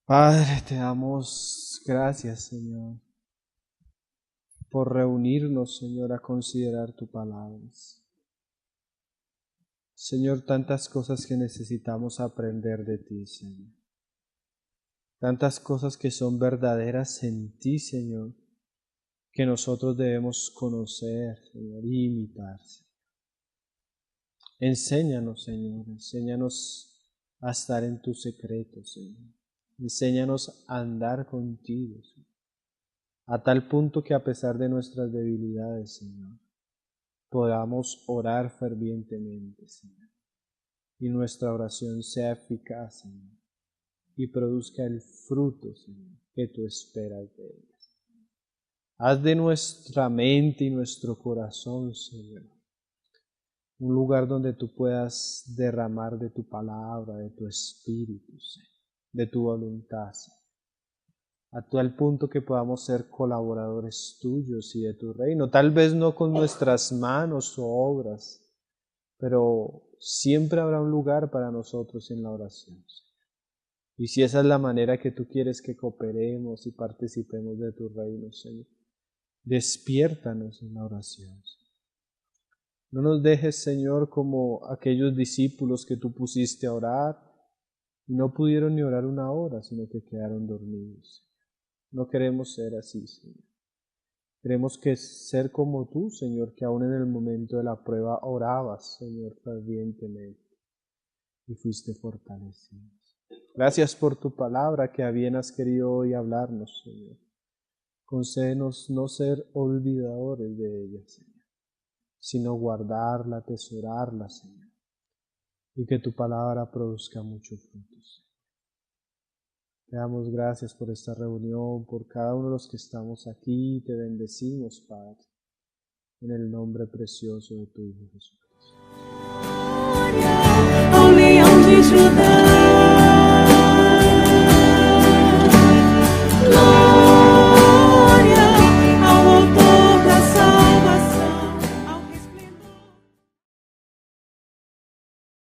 Padre, te damos gracias, Señor, por reunirnos, Señor, a considerar tu palabra. Señor, tantas cosas que necesitamos aprender de ti, Señor. Tantas cosas que son verdaderas en ti, Señor, que nosotros debemos conocer, Señor, y imitar. Enséñanos, Señor, enséñanos a estar en tu secreto, Señor. Enséñanos a andar contigo, Señor, a tal punto que a pesar de nuestras debilidades, Señor, podamos orar fervientemente, Señor, y nuestra oración sea eficaz, Señor, y produzca el fruto, Señor, que tú esperas de ella. Haz de nuestra mente y nuestro corazón, Señor, un lugar donde tú puedas derramar de tu palabra, de tu espíritu, Señor, de tu voluntad, Señor, a tal punto que podamos ser colaboradores tuyos y de tu reino, tal vez no con nuestras manos o obras, pero siempre habrá un lugar para nosotros en la oración, Señor. Y si esa es la manera que tú quieres que cooperemos y participemos de tu reino, Señor, despiértanos en la oración, Señor. No nos dejes, Señor, como aquellos discípulos que tú pusiste a orar y no pudieron ni orar una hora, sino que quedaron dormidos. No queremos ser así, Señor. Queremos ser como tú, Señor, que aún en el momento de la prueba orabas, Señor, fervientemente y fuiste fortalecido. Gracias por tu palabra que a bien has querido hoy hablarnos, Señor. Concédenos no ser olvidadores de ella, Señor, sino guardarla, atesorarla, Señor, y que tu palabra produzca muchos frutos. Te damos gracias por esta reunión, por cada uno de los que estamos aquí. Te bendecimos, Padre, en el nombre precioso de tu Hijo Jesucristo. Ao Leão de Judá.